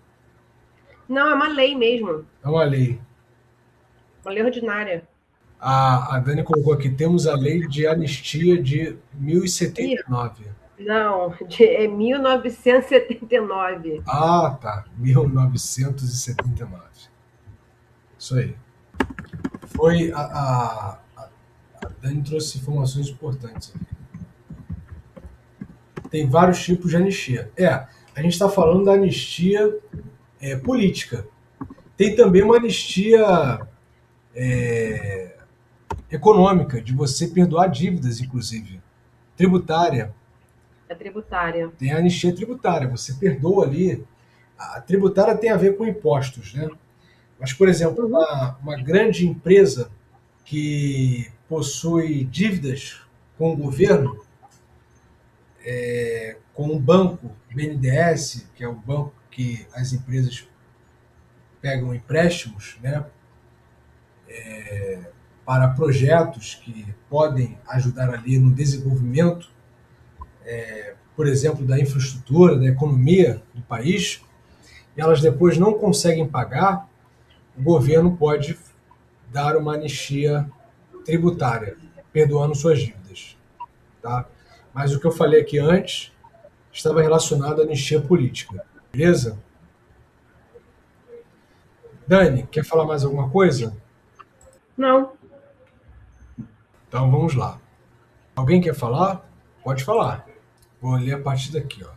Não, é uma lei mesmo. É uma lei. Uma lei ordinária. A Dani colocou aqui, temos a lei de anistia de 1079. Não, é 1979. Ah, tá. 1979. Isso aí. Foi a Dani trouxe informações importantes aqui. Tem vários tipos de anistia. A gente está falando da anistia política. Tem também uma anistia econômica, de você perdoar dívidas, inclusive. Tributária. É tributária. Tem a anistia tributária. Você perdoa ali A tributária tem a ver com impostos, né? Mas, por exemplo, uma grande empresa que possui dívidas com o governo, com um banco, BNDES, que é o banco que as empresas pegam empréstimos, né, para projetos que podem ajudar ali no desenvolvimento, por exemplo, da infraestrutura, da economia do país, e elas depois não conseguem pagar, o governo pode dar uma anistia tributária, perdoando suas dívidas. Tá? Mas o que eu falei aqui antes estava relacionado à anistia política. Beleza? Dani, quer falar mais alguma coisa? Não. Então vamos lá. Alguém quer falar? Pode falar. Vou ler a partir daqui. Ó.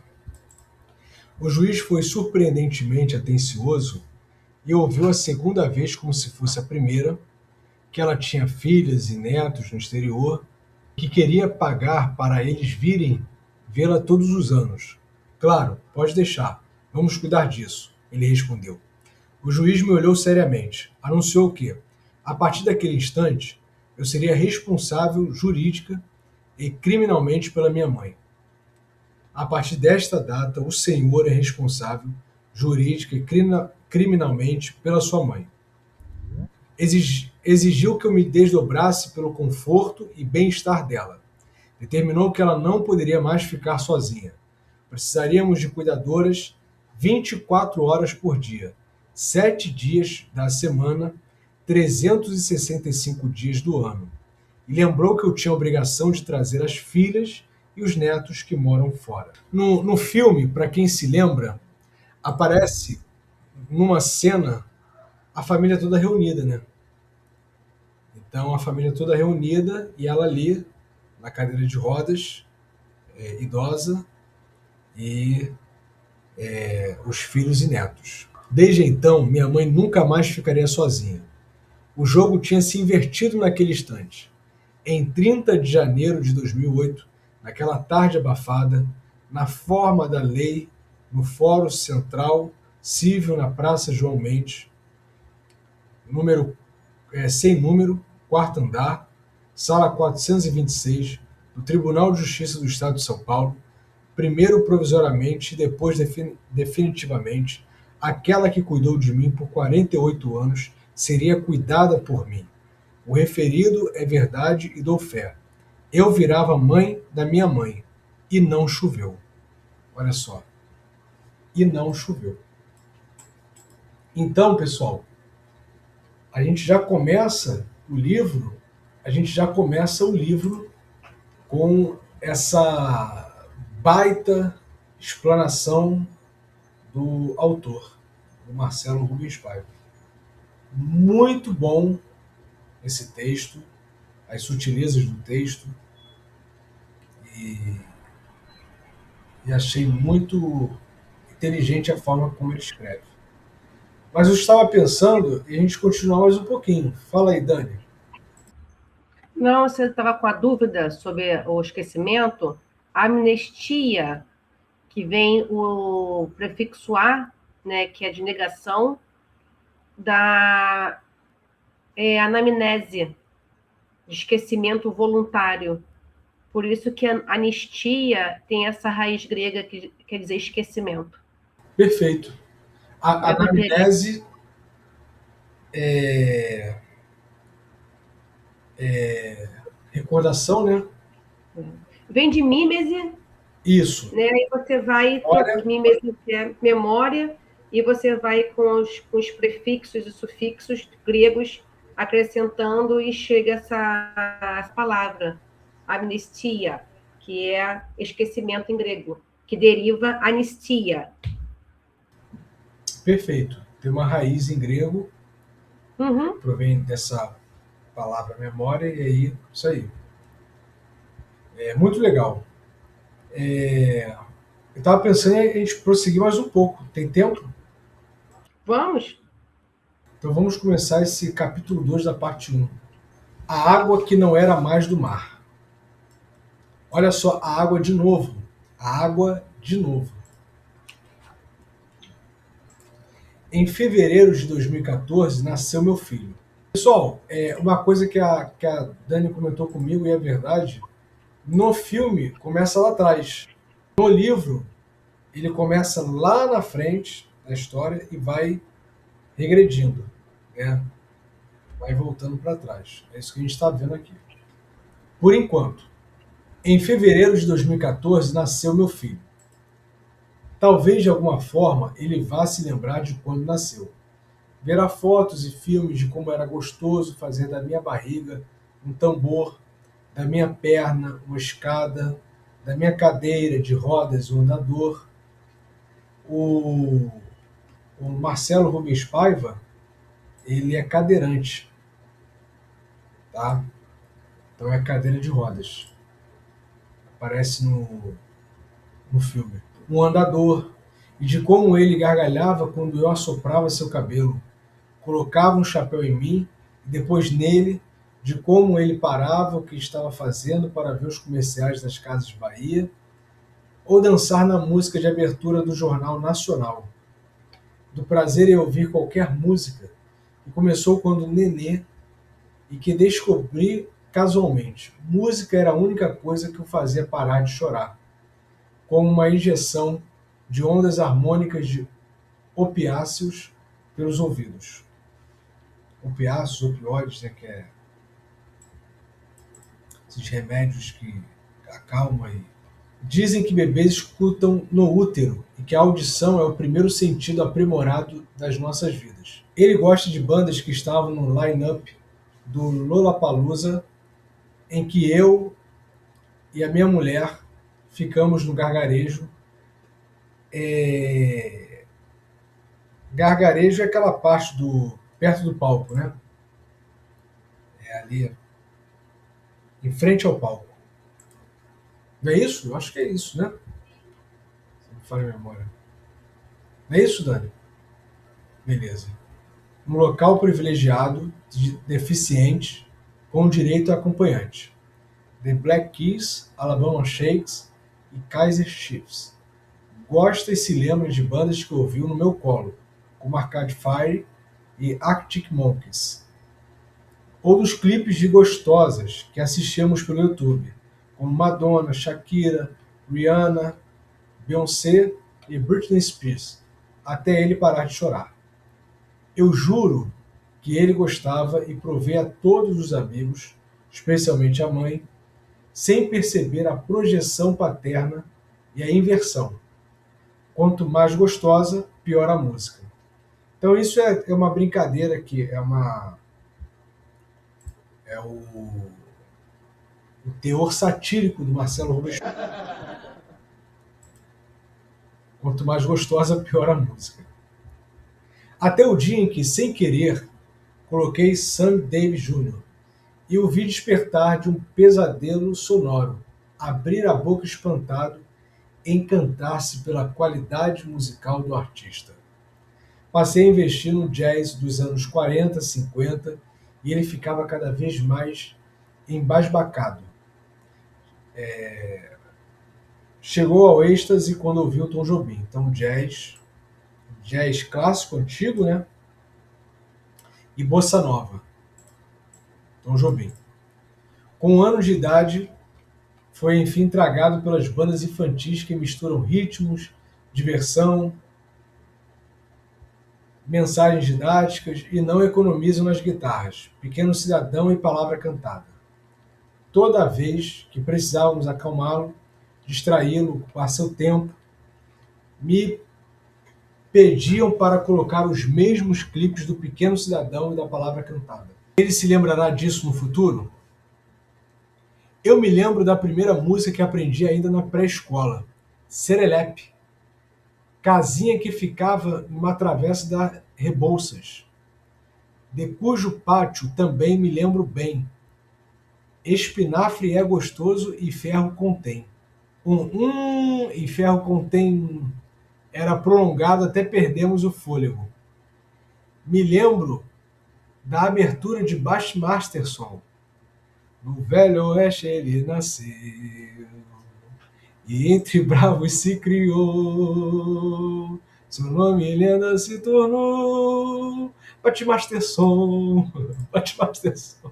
O juiz foi surpreendentemente atencioso e ouviu a segunda vez como se fosse a primeira, que ela tinha filhas e netos no exterior, que queria pagar para eles virem vê-la todos os anos. Claro, pode deixar. Vamos cuidar disso, ele respondeu. O juiz me olhou seriamente. Anunciou que, a partir daquele instante, eu seria responsável jurídica e criminalmente pela minha mãe. A partir desta data, o senhor é responsável jurídica e criminalmente pela sua mãe. Exigiu que eu me desdobrasse pelo conforto e bem-estar dela. Determinou que ela não poderia mais ficar sozinha. Precisaríamos de cuidadoras 24 horas por dia, 7 dias da semana, 365 dias do ano. E lembrou que eu tinha a obrigação de trazer as filhas e os netos que moram fora. No filme, para quem se lembra, aparece numa cena a família toda reunida, né? Então, a família toda reunida e ela ali, na cadeira de rodas, idosa, e os filhos e netos. Desde então, minha mãe nunca mais ficaria sozinha. O jogo tinha se invertido naquele instante. Em 30 de janeiro de 2008, naquela tarde abafada, na forma da lei, no Fórum Central Civil na Praça João Mendes, sem número, quarto andar, sala 426, do Tribunal de Justiça do Estado de São Paulo, primeiro provisoriamente e depois definitivamente, aquela que cuidou de mim por 48 anos seria cuidada por mim. O referido é verdade e dou fé. Eu virava mãe da minha mãe, e não choveu. Olha só. E não choveu. Então, pessoal, a gente já começa o livro com essa baita explanação do autor, do Marcelo Rubens Paiva. Muito bom esse texto, as sutilezas do texto, e achei muito inteligente a forma como ele escreve. Mas eu estava pensando em a gente continuar mais um pouquinho. Fala aí, Dani. Não, você estava com a dúvida sobre o esquecimento. A amnistia, que vem o prefixo a, né, que é de negação, da anamnese, de esquecimento voluntário. Por isso que a anistia tem essa raiz grega que quer dizer esquecimento. Perfeito. A anamnese recordação, né? Vem de mímese. Isso. Né? Aí você vai, mímese é memória, e você vai com os prefixos e sufixos gregos acrescentando e chega essa palavra, amnistia, que é esquecimento em grego, que deriva anistia. Perfeito. Tem uma raiz em grego, provém dessa palavra memória, e aí, isso aí. É muito legal. Eu estava pensando em a gente prosseguir mais um pouco. Tem tempo? Vamos? Então vamos começar esse capítulo 2 da parte 1. A água que não era mais do mar. Olha só, a água de novo. A água de novo. Em fevereiro de 2014, nasceu meu filho. Pessoal, uma coisa que a Dani comentou comigo e é verdade, no filme começa lá atrás. No livro, ele começa lá na frente da história e vai regredindo, né? Vai voltando para trás. É isso que a gente está vendo aqui. Por enquanto, em fevereiro de 2014, nasceu meu filho. Talvez, de alguma forma, ele vá se lembrar de quando nasceu. Verá fotos e filmes de como era gostoso fazer da minha barriga um tambor, da minha perna uma escada, da minha cadeira de rodas um andador. O Marcelo Rubens Paiva, ele é cadeirante, tá? Então é cadeira de rodas. Aparece no filme. Um andador, e de como ele gargalhava quando eu assoprava seu cabelo. Colocava um chapéu em mim e depois nele, de como ele parava o que estava fazendo para ver os comerciais das Casas Bahia, ou dançar na música de abertura do Jornal Nacional. Do prazer em ouvir qualquer música, que começou quando nenê e que descobri casualmente. Música era a única coisa que o fazia parar de chorar, como uma injeção de ondas harmônicas de opiáceos pelos ouvidos. Opiáceos, opioides, né, que é esses remédios que acalmam aí. Dizem que bebês escutam no útero e que a audição é o primeiro sentido aprimorado das nossas vidas. Ele gosta de bandas que estavam no line-up do Lollapalooza, em que eu e a minha mulher ficamos no gargarejo. Gargarejo é aquela parte perto do palco, né? É ali, em frente ao palco. Não é isso? Eu acho que é isso, né? Se não falha a memória. Não é isso, Dani? Beleza. Um local privilegiado de deficientes com direito a acompanhante. The Black Keys, Alabama Shakes e Kaiser Chiefs. Gosta e se lembra de bandas que ouviu no meu colo, como Arcade Fire e Arctic Monkeys. Ou dos clipes de gostosas que assistimos pelo YouTube, como Madonna, Shakira, Rihanna, Beyoncé e Britney Spears, até ele parar de chorar. Eu juro que ele gostava e provei a todos os amigos, especialmente a mãe, sem perceber a projeção paterna e a inversão. Quanto mais gostosa, pior a música. Então isso é uma brincadeira que é o teor satírico do Marcelo Rubens. Quanto mais gostosa, pior a música. Até o dia em que, sem querer, coloquei Sam Davis Jr. e o vi despertar de um pesadelo sonoro, abrir a boca espantado, encantar-se pela qualidade musical do artista. Passei a investir no jazz dos anos 40, 50 e ele ficava cada vez mais embasbacado. Chegou ao êxtase quando ouviu Tom Jobim. Então, jazz clássico, antigo, né? E bossa nova. Tom Jobim. Com 1 ano de idade, foi enfim tragado pelas bandas infantis que misturam ritmos, diversão, mensagens didáticas e não economizam nas guitarras, Pequeno Cidadão e Palavra Cantada. Toda vez que precisávamos acalmá-lo, distraí-lo, ocupar seu tempo, me pediam para colocar os mesmos clipes do Pequeno Cidadão e da Palavra Cantada. Ele se lembrará disso no futuro? Eu me lembro da primeira música que aprendi ainda na pré-escola, Serelepe, casinha que ficava numa travessa da Rebouças, de cujo pátio também me lembro bem. Espinafre é gostoso e ferro contém. E ferro contém era prolongado até perdermos o fôlego. Me lembro da abertura de Bash Masterson. No Velho Oeste ele nasceu, e entre bravos se criou. Seu nome lenda se tornou Batmasterson, Batmasterson.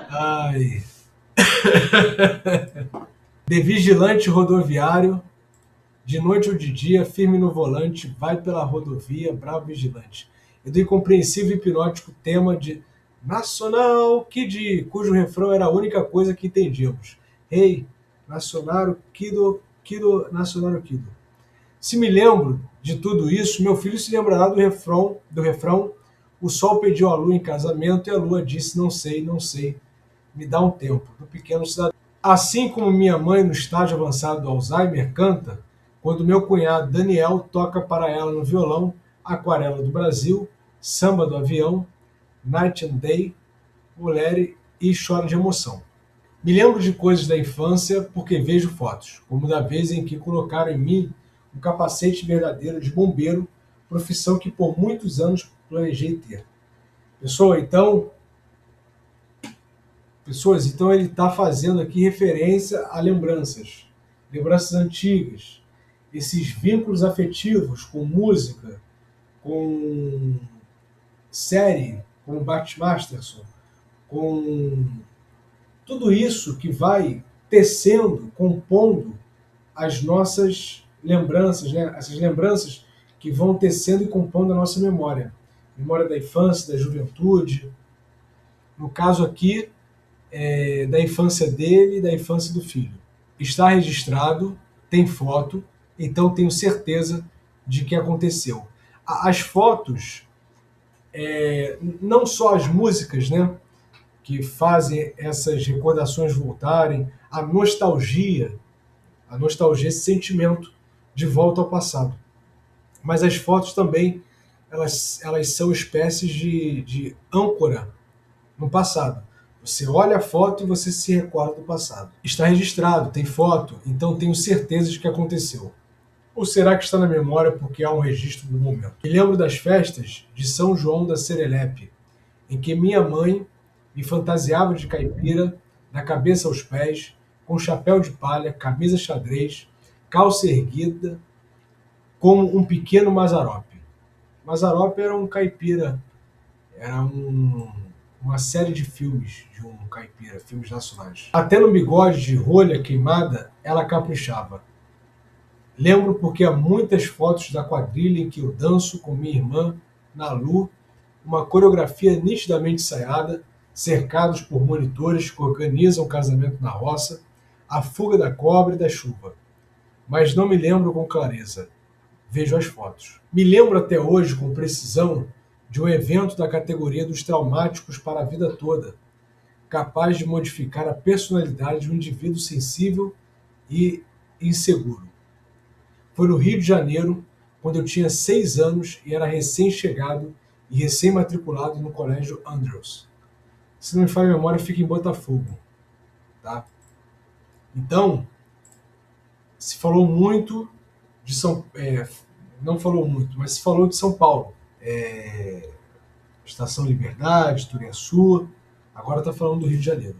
Ai. De vigilante rodoviário, de noite ou de dia, firme no volante, vai pela rodovia, bravo vigilante. E do incompreensível e hipnótico tema de Nacional Kid, cujo refrão era a única coisa que entendíamos. Hey, Nacional Kido, Kido, Nacional Kido. Se me lembro de tudo isso, meu filho se lembrará do refrão O sol pediu a lua em casamento e a lua disse não sei, não sei, me dá um tempo, do pequeno cidadão. Assim como minha mãe, no estágio avançado do Alzheimer, canta, quando meu cunhado Daniel toca para ela no violão Aquarela do Brasil, Samba do Avião, Night and Day, Mulher e Chora de Emoção. Me lembro de coisas da infância porque vejo fotos, como da vez em que colocaram em mim um capacete verdadeiro de bombeiro, profissão que por muitos anos planejei ter. Pessoas, então ele está fazendo aqui referência a lembranças antigas, esses vínculos afetivos com música, com série, com Bart Masterson, com tudo isso que vai tecendo, compondo as nossas lembranças, né? Essas lembranças que vão tecendo e compondo a nossa memória. Memória da infância, da juventude. No caso aqui, da infância dele e da infância do filho. Está registrado, tem foto, então tenho certeza de que aconteceu. As fotos, não só as músicas, né, que fazem essas recordações voltarem, a nostalgia, esse sentimento de volta ao passado. Mas as fotos também, elas são espécies de âncora no passado. Você olha a foto e você se recorda do passado. Está registrado, tem foto, então tenho certeza de que aconteceu. Ou será que está na memória porque há um registro do momento? Me lembro das festas de São João da Serelepe, em que minha mãe me fantasiava de caipira, da cabeça aos pés, com chapéu de palha, camisa xadrez, calça erguida, como um pequeno Mazarope. Mazarope era um caipira, era uma série de filmes de um caipira, filmes nacionais. Até no bigode de rolha queimada, ela caprichava. Lembro porque há muitas fotos da quadrilha em que eu danço com minha irmã, Nalu, uma coreografia nitidamente ensaiada, cercados por monitores que organizam o casamento na roça, a fuga da cobra e da chuva. Mas não me lembro com clareza. Vejo as fotos. Me lembro até hoje com precisão de um evento da categoria dos traumáticos para a vida toda, capaz de modificar a personalidade de um indivíduo sensível e inseguro. Foi no Rio de Janeiro, quando eu tinha 6 anos e era recém-chegado e recém-matriculado no Colégio Andrews. Se não me falha a memória, fica em Botafogo. Tá? Então, se falou muito de não falou muito, mas se falou de São Paulo. Estação Liberdade, Turiaçu, agora está falando do Rio de Janeiro.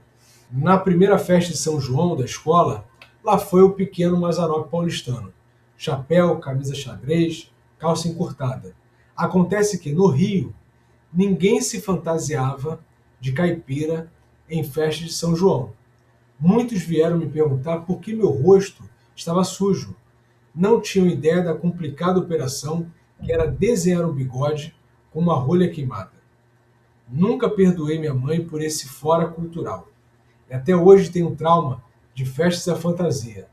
Na primeira festa de São João da escola, lá foi o pequeno Mazarope paulistano. Chapéu, camisa xadrez, calça encurtada. Acontece que, no Rio, ninguém se fantasiava de caipira em festa de São João. Muitos vieram me perguntar por que meu rosto estava sujo. Não tinham ideia da complicada operação que era desenhar um bigode com uma rolha queimada. Nunca perdoei minha mãe por esse fora cultural. E até hoje tenho um trauma de festas à fantasia.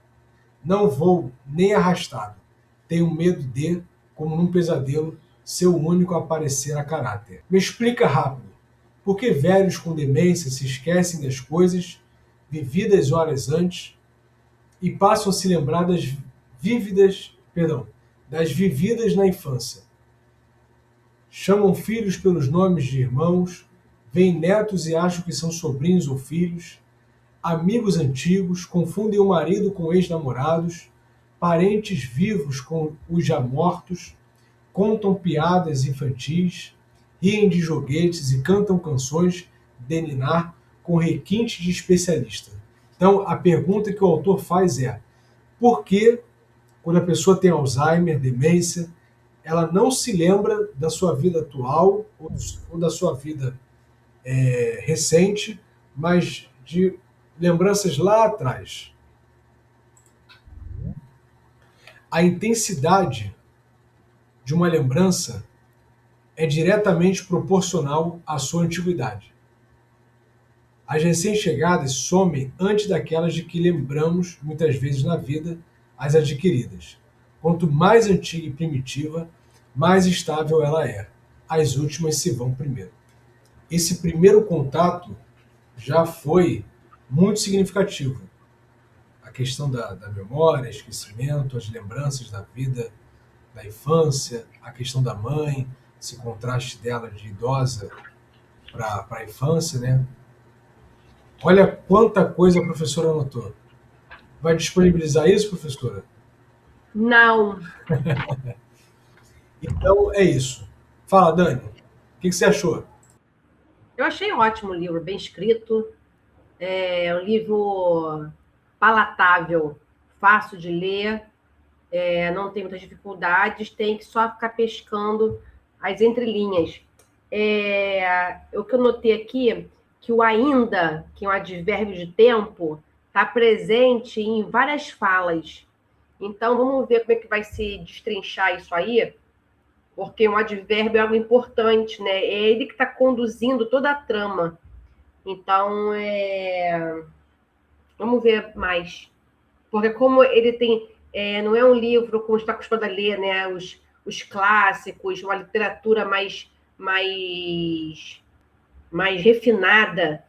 Não vou nem arrastado. Tenho medo de, como num pesadelo, ser o único a aparecer a caráter. Me explica rápido. Por que velhos com demência se esquecem das coisas vividas horas antes e passam a se lembrar das vividas na infância? Chamam filhos pelos nomes de irmãos, veem netos e acham que são sobrinhos ou filhos, amigos antigos, confundem o marido com ex-namorados, parentes vivos com os já mortos, contam piadas infantis, riem de joguetes e cantam canções de ninar com requinte de especialista. Então, a pergunta que o autor faz é: por que, quando a pessoa tem Alzheimer, demência, ela não se lembra da sua vida atual ou da sua vida recente, mas de lembranças lá atrás? A intensidade de uma lembrança é diretamente proporcional à sua antiguidade. As recém-chegadas somem antes daquelas de que lembramos, muitas vezes na vida, as adquiridas. Quanto mais antiga e primitiva, mais estável ela é. As últimas se vão primeiro. Esse primeiro contato já foi muito significativo. A questão da memória, esquecimento, as lembranças da vida, da infância, a questão da mãe, esse contraste dela de idosa para a infância, né? Olha quanta coisa a professora anotou. Vai disponibilizar isso, professora? Não. Então é isso. Fala, Dani. O que você achou? Eu achei ótimo o livro, bem escrito. É um livro palatável, fácil de ler, não tem muitas dificuldades, tem que só ficar pescando as entrelinhas. O que eu notei aqui, que o ainda, que é um advérbio de tempo, está presente em várias falas. Então, vamos ver como é que vai se destrinchar isso aí, porque um advérbio é algo importante, né? É ele que está conduzindo toda a trama. Então, vamos ver mais. Porque como ele tem... não é um livro como a gente está acostumado a ler, né? Os clássicos, uma literatura mais refinada,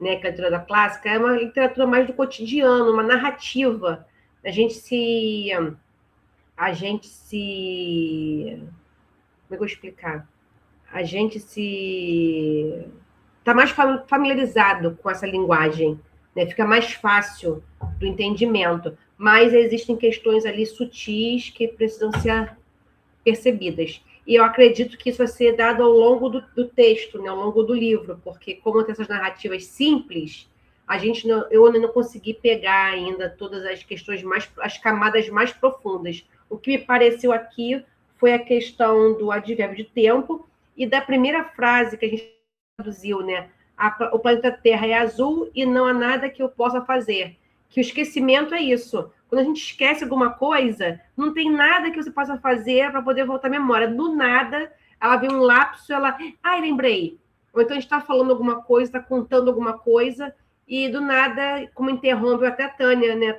né? Que a literatura clássica é uma literatura mais do cotidiano, uma narrativa. A gente se... Como é que eu vou explicar? A gente se... está mais familiarizado com essa linguagem, né? Fica mais fácil do entendimento. Mas existem questões ali sutis que precisam ser percebidas. E eu acredito que isso vai ser dado ao longo do texto, né? Ao longo do livro, porque como tem essas narrativas simples, eu ainda não consegui pegar ainda todas as questões as camadas mais profundas. O que me pareceu aqui foi a questão do advérbio de tempo e da primeira frase que a gente traduziu, né? O planeta Terra é azul e não há nada que eu possa fazer. Que o esquecimento é isso. Quando a gente esquece alguma coisa, não tem nada que você possa fazer para poder voltar à memória. Do nada, ela vê um lapso, lembrei. Ou então a gente está falando alguma coisa, está contando alguma coisa, e do nada, como interrompeu até a Tânia, né?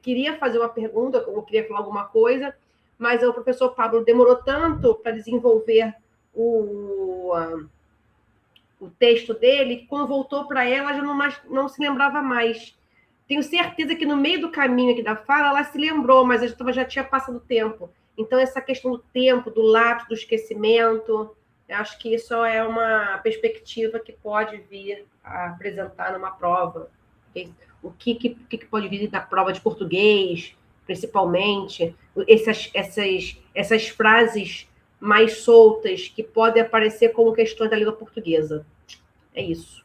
Queria fazer uma pergunta, ou queria falar alguma coisa, mas o professor Pablo demorou tanto para desenvolver o texto dele, que quando voltou para ela, já não se lembrava mais. Tenho certeza que no meio do caminho aqui da fala, ela se lembrou, mas já tinha passado o tempo. Então, essa questão do tempo, do lapso, do esquecimento, eu acho que isso é uma perspectiva que pode vir a apresentar numa prova. O que pode vir da prova de português, principalmente, essas frases mais soltas que podem aparecer como questões da língua portuguesa. É isso.